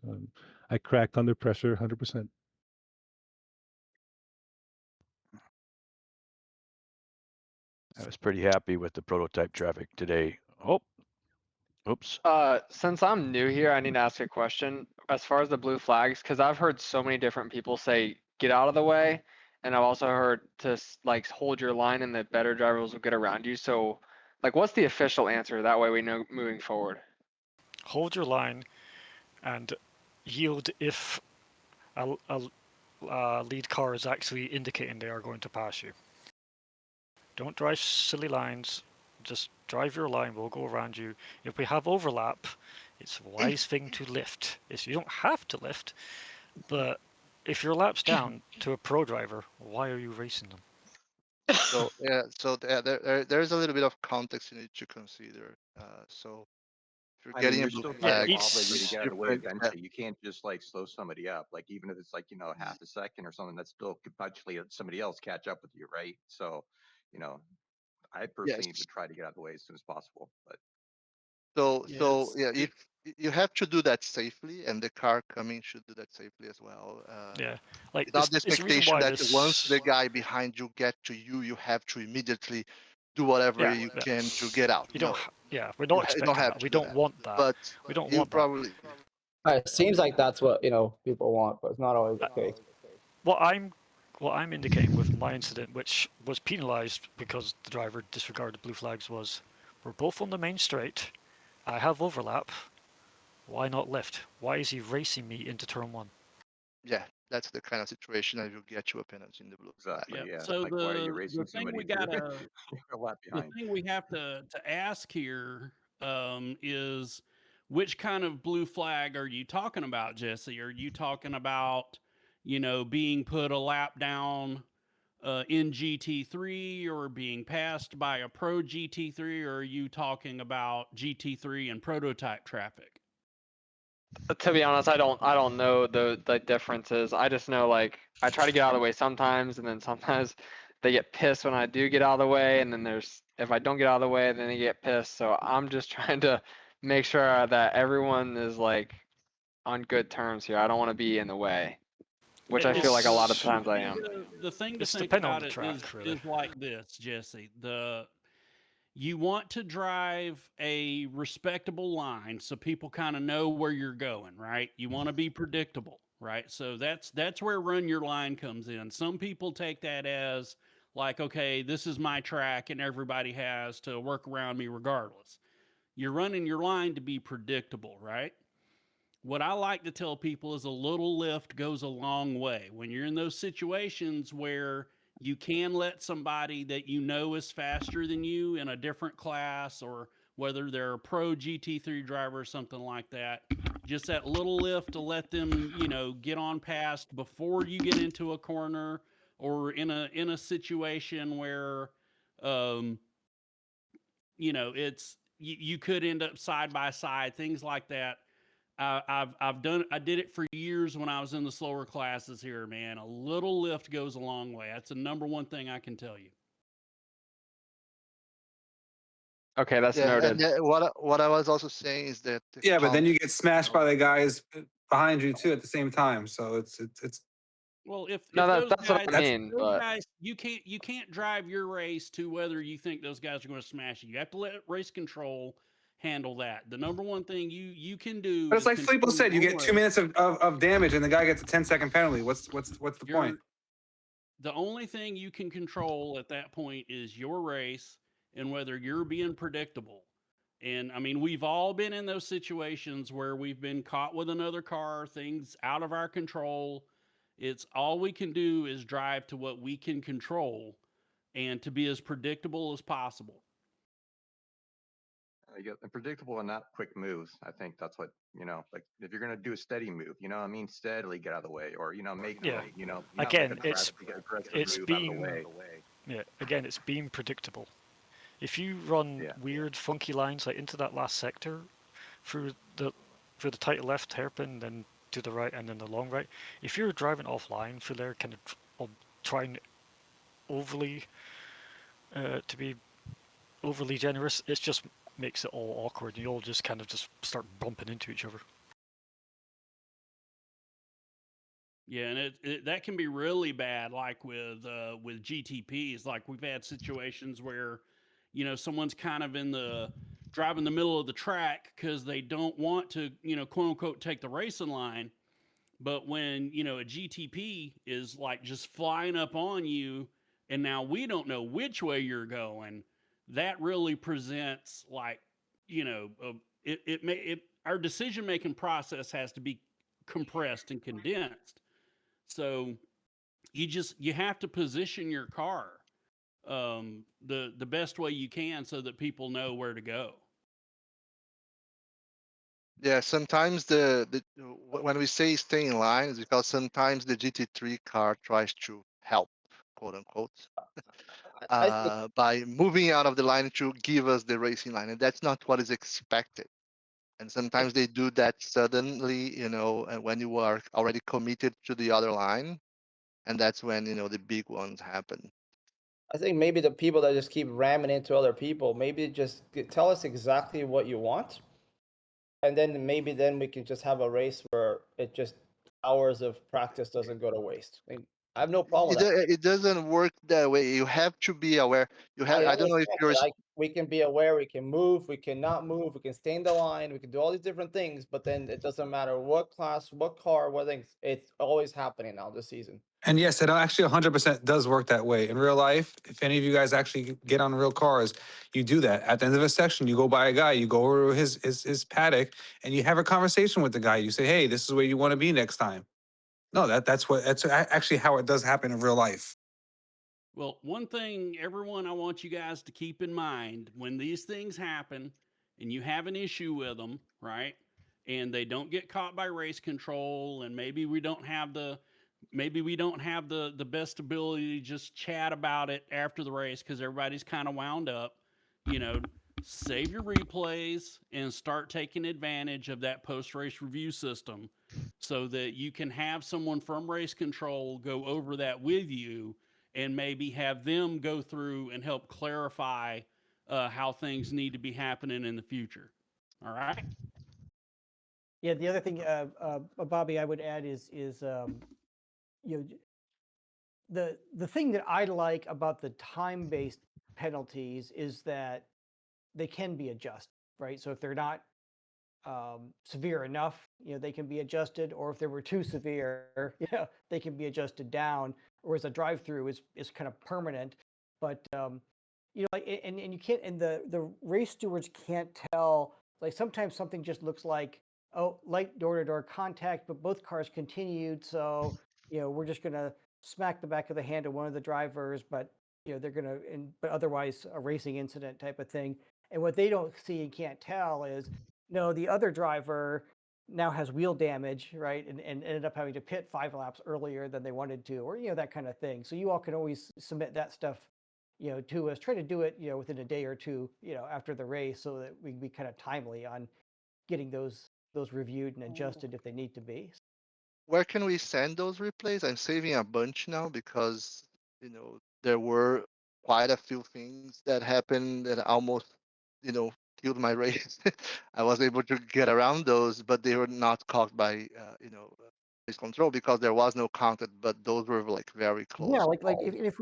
I cracked under pressure 100%. I was pretty happy with the prototype traffic today. Oh, oops. Since I'm new here, I need to ask a question as far as the blue flags, because I've heard so many different people say get out of the way, and I've also heard to like hold your line and the better drivers will get around you. So, like, what's the official answer? That way we know moving forward. Hold your line and yield if a lead car is actually indicating they are going to pass you. Don't drive silly lines. Just drive your line. We'll go around you. If we have overlap, it's a wise thing to lift. You don't have to lift, but if your lap's down to a pro driver, why are you racing them? So there's a little bit of context you need to consider. So if you're I getting mean, a you're blue still flag, kind of obligated to get out of the way different. eventually. You can't just like slow somebody up. Like even if it's like, half a second or something, that's still could potentially let somebody else catch up with you, right? So, I personally Yes. would try to get out of the way as soon as possible. But So if you have to do that safely, and the car coming should do that safely as well. Yeah, like without the it's the reason expectation why that once the guy behind you get to you, you have to immediately do whatever you can to get out. You No. don't. Yeah, we're not expecting have that. to We do don't that. want that. But we don't you want probably. It seems like that's what people want, but it's not always the case. What I'm indicating with my incident, which was penalised because the driver disregarded blue flags, was we're both on the main straight. I have overlap. Why not lift? Why is he racing me into turn 1? Yeah, that's the kind of situation that will get you a penalty in the blue flag. Exactly. Yeah. So Like why are you the racing thing somebody we if you're gotta a lap the behind? thing we have to ask here is which kind of blue flag are you talking about, Jesse? Are you talking about being put a lap down in GT3 or being passed by a pro GT3, or are you talking about GT3 and prototype traffic? To be honest, I don't know the differences. I just know like I try to get out of the way sometimes, and then sometimes they get pissed when I do get out of the way, and then if I don't get out of the way, then they get pissed. So I'm just trying to make sure that everyone is like on good terms here. I don't want to be in the way, which I feel like a lot of times I am. The thing to It's think dependent on about the it track, really. is like this, Jesse. You want to drive a respectable line so people kind of know where you're going, right? You want to be predictable, right? So that's where run your line comes in. Some people take that as like, okay, this is my track and everybody has to work around me regardless. You're running your line to be predictable, right? what I like to tell people is a little lift goes a long way. When you're in those situations where you can let somebody that you know is faster than you in a different class, or whether they're a pro GT3 driver or something like that, just that little lift to let them, get on past before you get into a corner, or in a situation where it's you could end up side by side, things like that. I did it for years when I was in the slower classes here, man. A little lift goes a long way. That's the number one thing I can tell you. Okay, that's Yeah, noted. and what I was also saying is that the Yeah, but then you context, get smashed by the guys behind you too at the same time. So it's Well, if No, those that's what guys, I mean. those But guys, you can't drive your race to whether you think those guys are going to smash you. You have to let race control handle that. The number one thing you can do but it's is like Filippo control your said, you own get 2 race. minutes of damage and the guy gets a 10-second penalty. What's the point? The only thing you can control at that point is your race and whether you're being predictable. And I mean, we've all been in those situations where we've been caught with another car, things out of our control. It's all we can do is drive to what we can control and to be as predictable as possible. You get predictable and not quick moves. I think that's what, like if you're going to do a steady move, steadily get out of the way, or, make Yeah. way, not Again, like a aggressive move out of the way. Yeah, again, it's being predictable. If you run weird, funky lines like into that last sector through the tight left hairpin, then to the right, and then the long right, if you're driving offline through there, kind of trying overly to be overly generous, it just makes it all awkward. You all just kind of just start bumping into each other. Yeah, and that can be really bad, like with GTPs. Like we've had situations where, someone's kind of driving the middle of the track because they don't want to, quote unquote, take the racing line. But when a GTP is like just flying up on you, and now we don't know which way you're going, that really presents like, our decision making process has to be compressed and condensed. So you have to position your car the best way you can so that people know where to go. yeah, sometimes when we say stay in line, is because sometimes the GT3 car tries to help, quote unquote, by moving out of the line to give us the racing line, and that's not what is expected. And sometimes they do that suddenly, and when you are already committed to the other line, and that's when the big ones happen. I think maybe the people that just keep ramming into other people, maybe just tell us exactly what you want, and then maybe we can just have a race where it just hours of practice doesn't go to waste. I mean, I have no problem with that. It doesn't work that way. You have to be aware. I don't know if you're. We can be aware, we can move, we cannot move, we can stay in the line, we can do all these different things, but then it doesn't matter what class, what car, what things. It's always happening now this season. And yes, it actually 100% does work that way. In real life, if any of you guys actually get on real cars, you do that. At the end of a section, you go by a guy, you go over his paddock, and you have a conversation with the guy. You say, hey, this is where you want to be next time. No, that's actually how it does happen in real life. Well, one thing, everyone, I want you guys to keep in mind when these things happen and you have an issue with them, right? And they don't get caught by race control, and maybe we don't have the best ability to just chat about it after the race because everybody's kind of wound up. Save your replays and start taking advantage of that post-race review system so that you can have someone from race control go over that with you and maybe have them go through and help clarify how things need to be happening in the future. All right. Yeah. The other thing, Bobby, I would add is the thing that I like about the time-based penalties is that they can be adjusted, right? So if they're not severe enough, they can be adjusted, or if they were too severe, they can be adjusted down. Whereas a drive-through is kind of permanent. But and you can't, and the race stewards can't tell. Like sometimes something just looks like oh, light door-to-door contact, but both cars continued. So, we're just going to smack the back of the hand of one of the drivers, but, they're going to, but otherwise a racing incident type of thing. And what they don't see and can't tell is, no, the other driver now has wheel damage, right? And ended up having to pit 5 laps earlier than they wanted to, or, that kind of thing. So you all can always submit that stuff, to us. Try to do it, within a day or two, after the race, so that we be kind of timely on getting those reviewed and adjusted if they need to be. Where can we send those replays? I'm saving a bunch now because there were quite a few things that happened that almost killed my race. I was able to get around those, but they were not caught by race control because there was no content. But those were like very close. Yeah, like if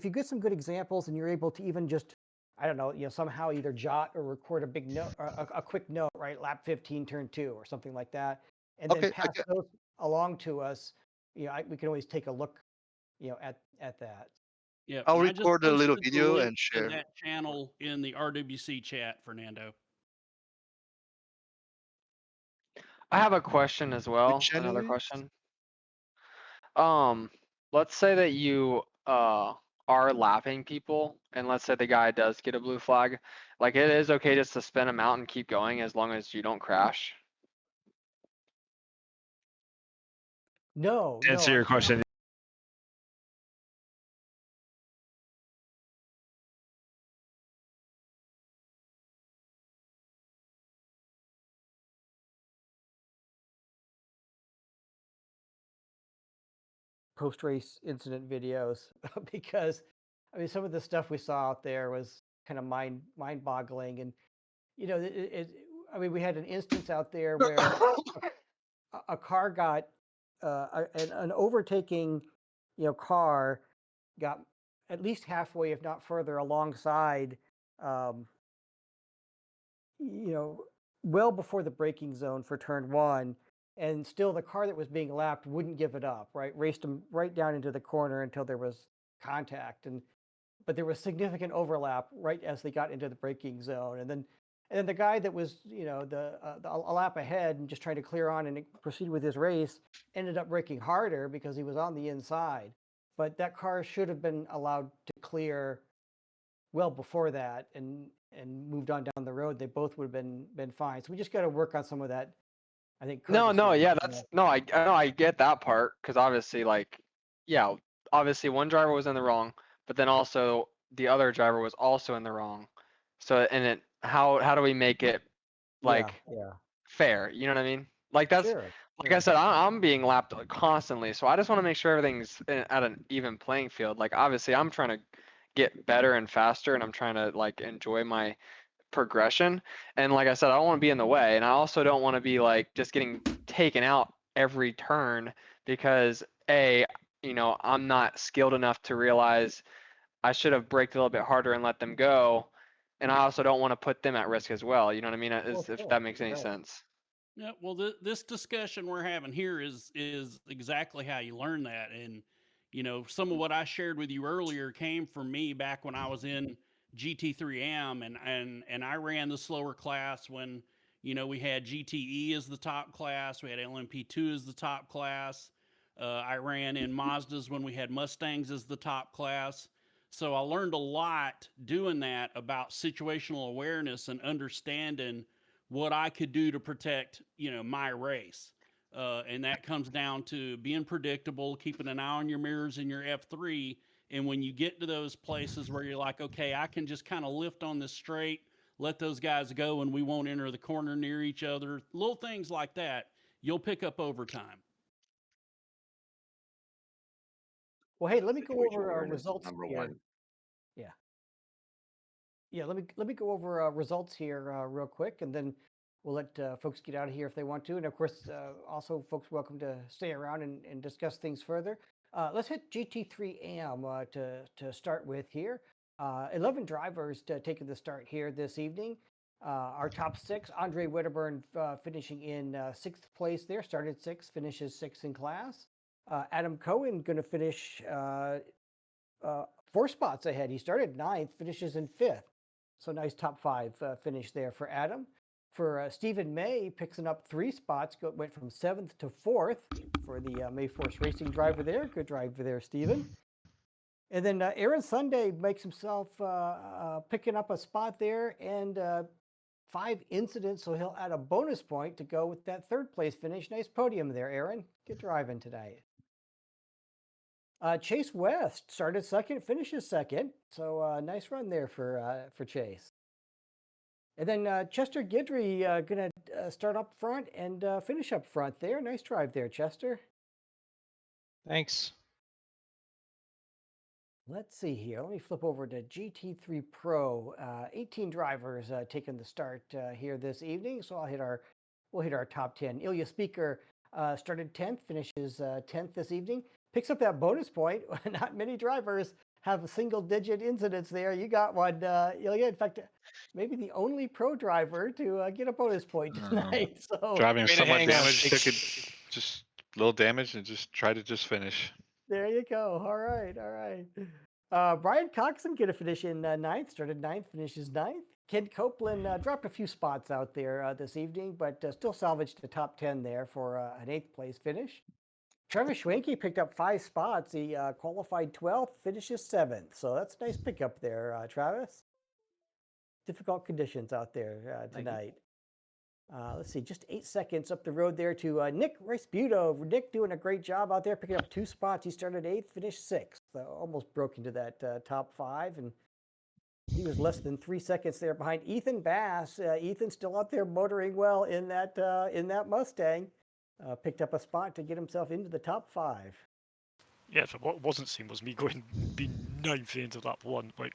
you get some good examples and you're able to even just, I don't know, somehow either jot or record a big note, a quick note, right? Lap 15, turn 2, or something like that, and then Okay, pass those along to us. We can always take a look, at that. Yeah, I'll and I just record a little posted the video link and to share. that channel in the RWC chat, Fernando. I have a question as well. Which channel Another is? question. Let's say that you are lapping people, and let's say the guy does get a blue flag. Like, it is okay just to spin him out and keep going as long as you don't crash. No, To answer your question, Post-race incident videos because some of the stuff we saw out there was kind of mind-boggling, and we had an instance out there where a car got an overtaking car got at least halfway, if not further, alongside, um, well before the braking zone for turn 1, and still the car that was being lapped wouldn't give it up, right? Raced them right down into the corner until there was contact, but there was significant overlap right as they got into the braking zone, and then the guy that was a lap ahead and just trying to clear on and proceed with his race ended up braking harder because he was on the inside, but that car should have been allowed to clear well before that and moved on down the road. They both would have been fine. So we just got to work on some of that, I think. No, yeah, courtesy. I get that part, because obviously, like, yeah, obviously one driver was in the wrong, but then also the other driver was also in the wrong. So, and how do we make it like Yeah. fair? You know what I mean? Like, that's Sure. like I said, I'm being lapped constantly, so I just want to make sure everything's at an even playing field. Like, obviously, I'm trying to get better and faster, and I'm trying to like enjoy my progression. And like I said, I don't want to be in the way, and I also don't want to be like just getting taken out every turn because I'm not skilled enough to realize I should have braked a little bit harder and let them go. And I also don't want to put them at risk as well. You know what I mean? If that makes any sense. Yeah, well, this discussion we're having here is exactly how you learn that, and some of what I shared with you earlier came from me back when I was in GT3M, and I ran the slower class when we had GTE as the top class, we had LMP2 as the top class. I ran in Mazdas when we had Mustangs as the top class. So I learned a lot doing that about situational awareness and understanding what I could do to protect, my race. And that comes down to being predictable, keeping an eye on your mirrors in your F3. And when you get to those places where you're like, okay, I can just kind of lift on this straight, let those guys go, and we won't enter the corner near each other, little things like that, you'll pick up over time. Well, hey, let me go Situational over awareness is results number here. one. Yeah, let me go over results here real quick, and then we'll let folks get out of here if they want to. And of course, also folks welcome to stay around and discuss things further. Let's hit GT3AM to start with here. 11 drivers taking the start here this evening. Our top 6, Andre Wedderburn finishing in 6th place there, started 6th, finishes 6th in class. Adam Cohen going to finish 4 spots ahead. He started 9th, finishes in 5th. So nice top 5 finish there for Adam. For Stephen May, picking up 3 spots, went from 7th to 4th for the May Force Racing driver there. Good driver there, Stephen. And then Aaron Sunday makes himself picking up a spot there and 5 incidents, so he'll add a bonus point to go with that 3rd place finish. Nice podium there, Aaron. Good driving tonight. Chase West started 2nd, finishes 2nd. So nice run there for Chase. And then Chester Guidry going to start up front and finish up front there. Nice drive there, Chester. Thanks. Let's see here. Let me flip over to GT3 Pro. 18 drivers taking the start here this evening. So we'll hit our top 10. Ilya Speaker started 10th, finishes 10th this evening. Picks up that bonus point. Not many drivers have single-digit incidents there. You got one, Ilya. In fact, maybe the only pro driver to get a bonus point tonight. So Driving somewhat damaged, took it just a little damage and just try to just finish. there you go. All right, all right. Brian Coxon get a finish in 9th, started 9th, finishes 9th. Kid Copeland dropped a few spots out there this evening, but still salvaged the top 10 there for an 8th place finish. Travis Schwenke picked up 5 spots. He qualified 12th, finishes 7th. So that's a nice pickup there, Travis. Difficult conditions out there tonight. Let's see, just 8 seconds up the road there to Nick Resputo. Nick doing a great job out there, picking up 2 spots. He started 8th, finished 6th. So almost broke into that top 5. And he was less than 3 seconds there behind Ethan Bass. Ethan still out there motoring well in that Mustang. Picked up a spot to get himself into the top 5. Yeah, so what wasn't seen was me being 9th into lap 1. Like,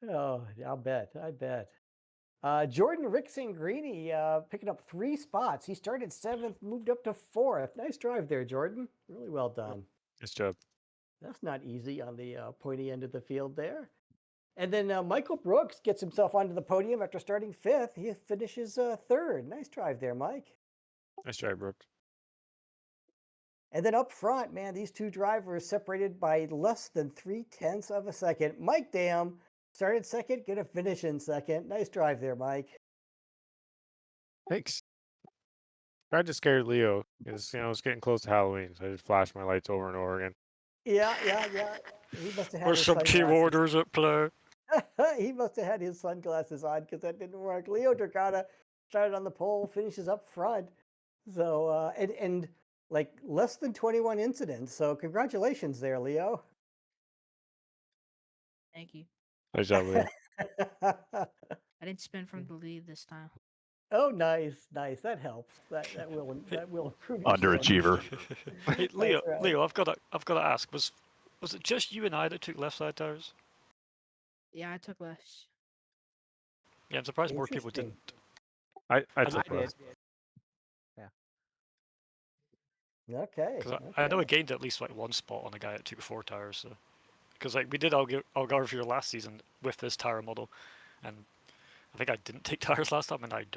Oh, I bet. Jordan Ricksangrini picking up 3 spots. He started 7th, moved up to 4th. Nice drive there, Jordan. Really well done. nice job. That's not easy on the pointy end of the field there. And then Michael Brooks gets himself onto the podium after starting 5th. He finishes 3rd. Nice drive there, Mike. Nice drive, Brooks. And then up front, man, these 2 drivers separated by less than 0.3 of a second. Mike Dam started 2nd, gonna finish in 2nd. Nice drive there, Mike. Thanks. Tried to scare Leo because it's getting close to Halloween, so I just flashed my lights over and over again. Yeah. He must have had There's his some team sunglasses. orders at play. He must have had his sunglasses on because that didn't work. Leo Dragata started on the pole, finishes up front. So and like less than 21 incidents. So congratulations there, Leo. Thank you. Nice job, Leo. I didn't spin from the lead this time. Oh, nice. That helps. That will improve your Underachiever. Hey, That's Leo, right. Leo, I've got to ask, was it just you and I that took left side tires? Yeah, I took less. Yeah, I'm surprised more people Interesting. didn't. I took less. Okay. Because I know I gained at least like 1 spot on a guy that took 4 tires. So, because like we did Algarve here last season with this tire model, and I think I didn't take tires last time, and I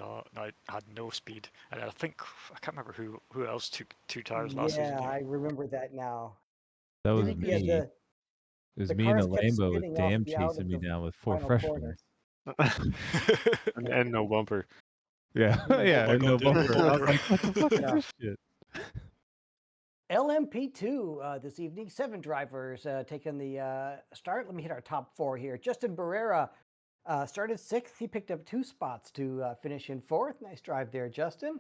had no speed. And I think I can't remember who else took 2 tires last season. Yeah, I remember that now. That was Yeah, me. the It was the me in the cars kept Lambo with spinning off Dam the out chasing of me the down with 4 final freshmen. corner. and no bumper. Yeah, Oh my yeah, God. and no bumper. I was Yeah. like, what the fuck is Yeah. this shit? LMP2 this evening, 7 drivers taking the start. Let me hit our top 4 here. Justin Barrera started 6th. He picked up 2 spots to finish in 4th. Nice drive there, Justin.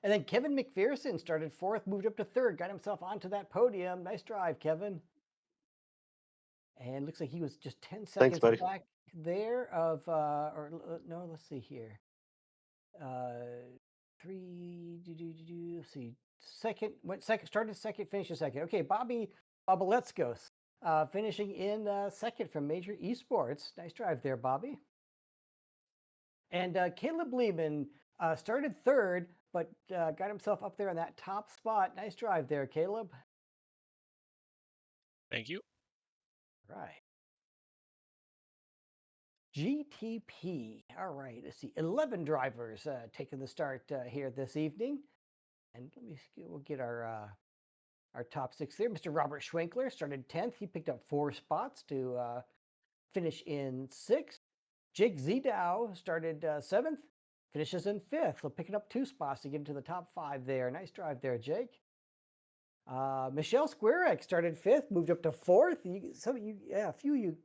And then Kevin McPherson started 4th, moved up to 3rd, got himself onto that podium. Nice drive, Kevin. And looks like he was just 10 seconds buddy. back there of, no, let's see here. 3, let's see. Started 2nd, finished 2nd. Okay, Bobby Babaleskos finishing in 2nd from Major Esports. Nice drive there, Bobby. And Caleb Lehman started 3rd, but got himself up there in that top spot. Nice drive there, Caleb. Thank you. Right. GTP. All right, let's see. 11 drivers taking the start here this evening. And we'll get our top 6 there. Mr. Robert Schwenkler started 10th. He picked up 4 spots to finish in 6th. Jake Zdow started 7th, finishes in 5th, so picking up 2 spots to get into the top 5 there. Nice drive there, Jake. Michelle Squarek started 5th, moved up to 4th. A few of you